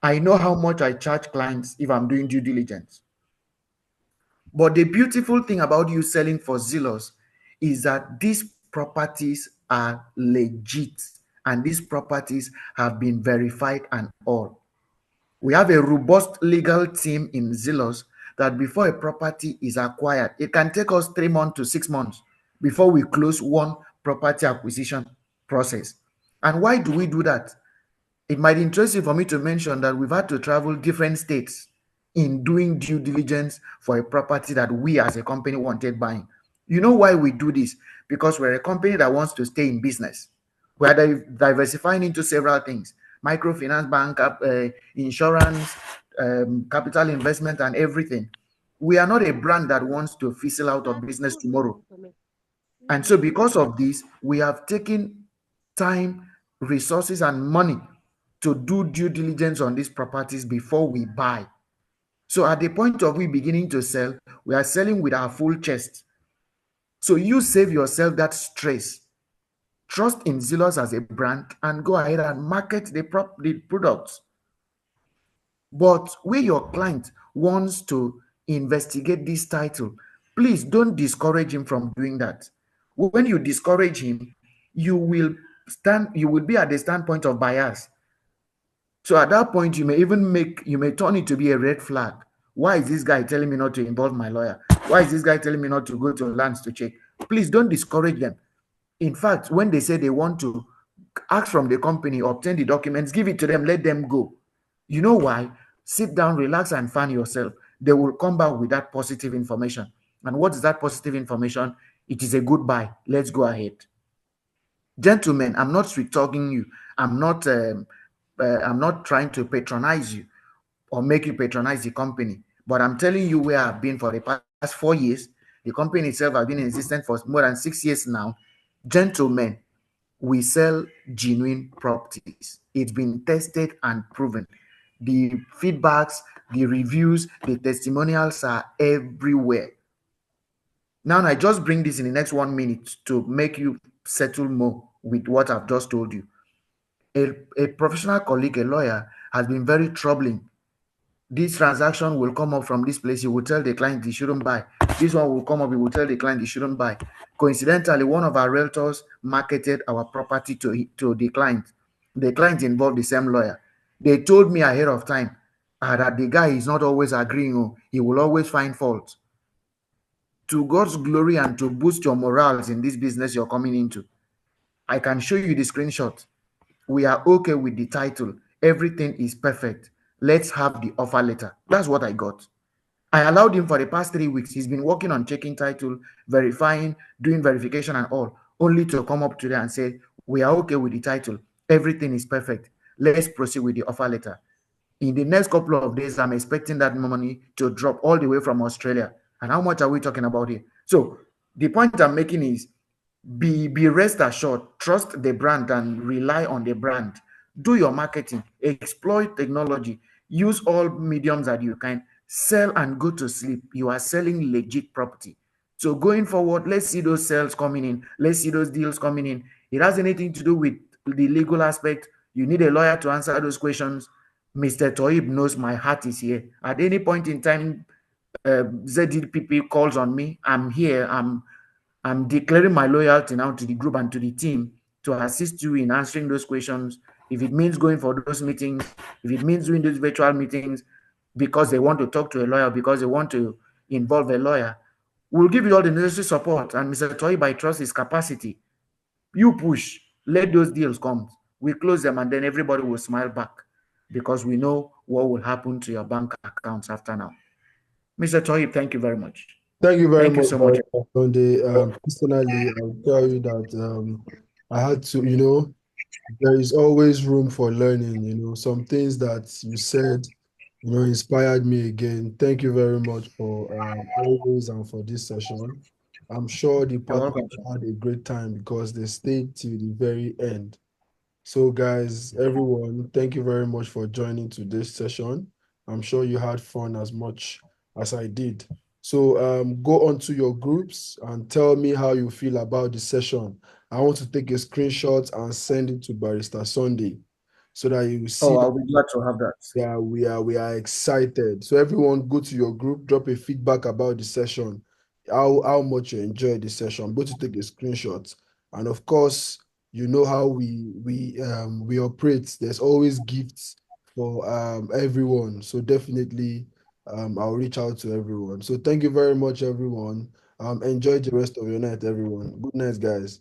I know how much I charge clients if I'm doing due diligence. But the beautiful thing about you selling for Zillow is that these properties are legit and these properties have been verified and all. We have a robust legal team in Zillow that before a property is acquired, it can take us 3 months to 6 months before we close one property acquisition process. And why do we do that? It might interest you for me to mention that we've had to travel different states in doing due diligence for a property that we as a company wanted buying. You know why we do this? Because we're a company that wants to stay in business. We're diversifying into several things: microfinance bank, insurance, capital investment, and everything. We are not a brand that wants to fizzle out of business tomorrow. And so because of this, we have taken time, resources, and money to do due diligence on these properties before we buy. So at the point of we beginning to sell, we are selling with our full chest. So you save yourself that stress. Trust in Zillow as a brand and go ahead and market the products. But where your client wants to investigate this title, please don't discourage him from doing that. When you discourage him, you will be at the standpoint of bias. So at that point, you may turn it to be a red flag. Why is this guy telling me not to involve my lawyer? Why is this guy telling me not to go to lands to check? Please don't discourage them. In fact, when they say they want to ask from the company, obtain the documents, give it to them, let them go. You know why? Sit down, relax, and fan yourself. They will come back with that positive information. And what is that positive information? It is a good buy. Let's go ahead. Gentlemen, I'm not sweet talking you. I'm not trying to patronize you or make you patronize the company. But I'm telling you where I've been for the past 4 years. The company itself has been in existence for more than 6 years now. Gentlemen, we sell genuine properties. It's been tested and proven. The feedbacks, the reviews, the testimonials are everywhere. Now, I just bring this in the next 1 minute to make you settle more with what I've just told you. A professional colleague, a lawyer, has been very troubling. This transaction will come up from this place. You will tell the client he shouldn't buy. This one will come up. You will tell the client he shouldn't buy. Coincidentally, one of our realtors marketed our property to the client. The client involved the same lawyer. They told me ahead of time that the guy is not always agreeing. Oh, he will always find fault. To God's glory and to boost your morals in this business you're coming into, I can show you the screenshot. We are okay with the title. Everything is perfect. Let's have the offer letter. That's what I got. I allowed him for the past 3 weeks. He's been working on checking title, verifying, doing verification and all, only to come up today and say, we are okay with the title. Everything is perfect. Let's proceed with the offer letter. In the next couple of days, I'm expecting that money to drop all the way from Australia. And how much are we talking about here? So the point I'm making is be rest assured, trust the brand and rely on the brand. Do your marketing, exploit technology, use all mediums that you can, sell and go to sleep. You are selling legit property. So going forward, let's see those sales coming in. Let's see those deals coming in. It has anything to do with the legal aspect. You need a lawyer to answer those questions. Mr. Toib knows my heart is here. At any point in time, ZDPP calls on me, I'm here. I'm declaring my loyalty now to the group and to the team to assist you in answering those questions. If it means going for those meetings, if it means doing those virtual meetings because they want to talk to a lawyer, because they want to involve a lawyer, we'll give you all the necessary support. And Mr. Toib, I trust his capacity. You push, let those deals come. We close them and then everybody will smile back because we know what will happen to your bank accounts after now. Mr. Toib, thank you very much. Thank you very Thank you much, so much. Sunday. Personally, I'll tell you that I had to, there is always room for learning. Some things that you said, inspired me again. Thank you very much for always and for this session. I'm sure the You're partners welcome. had a great time because they stayed till the very end. So, guys, everyone, thank you very much for joining today's session. I'm sure you had fun as much as I did. So, go onto your groups and tell me how you feel about the session. I want to take a screenshot and send it to Barrister Sunday so that you will see Oh, that I'll be glad to have that. we are excited. So everyone go to your group, drop a feedback about the session, how much you enjoyed the session. Go to take a screenshot. And of course, you know how we operate. There's always gifts for everyone. So definitely I'll reach out to everyone. So thank you very much, everyone. Enjoy the rest of your night, everyone. Good night, guys.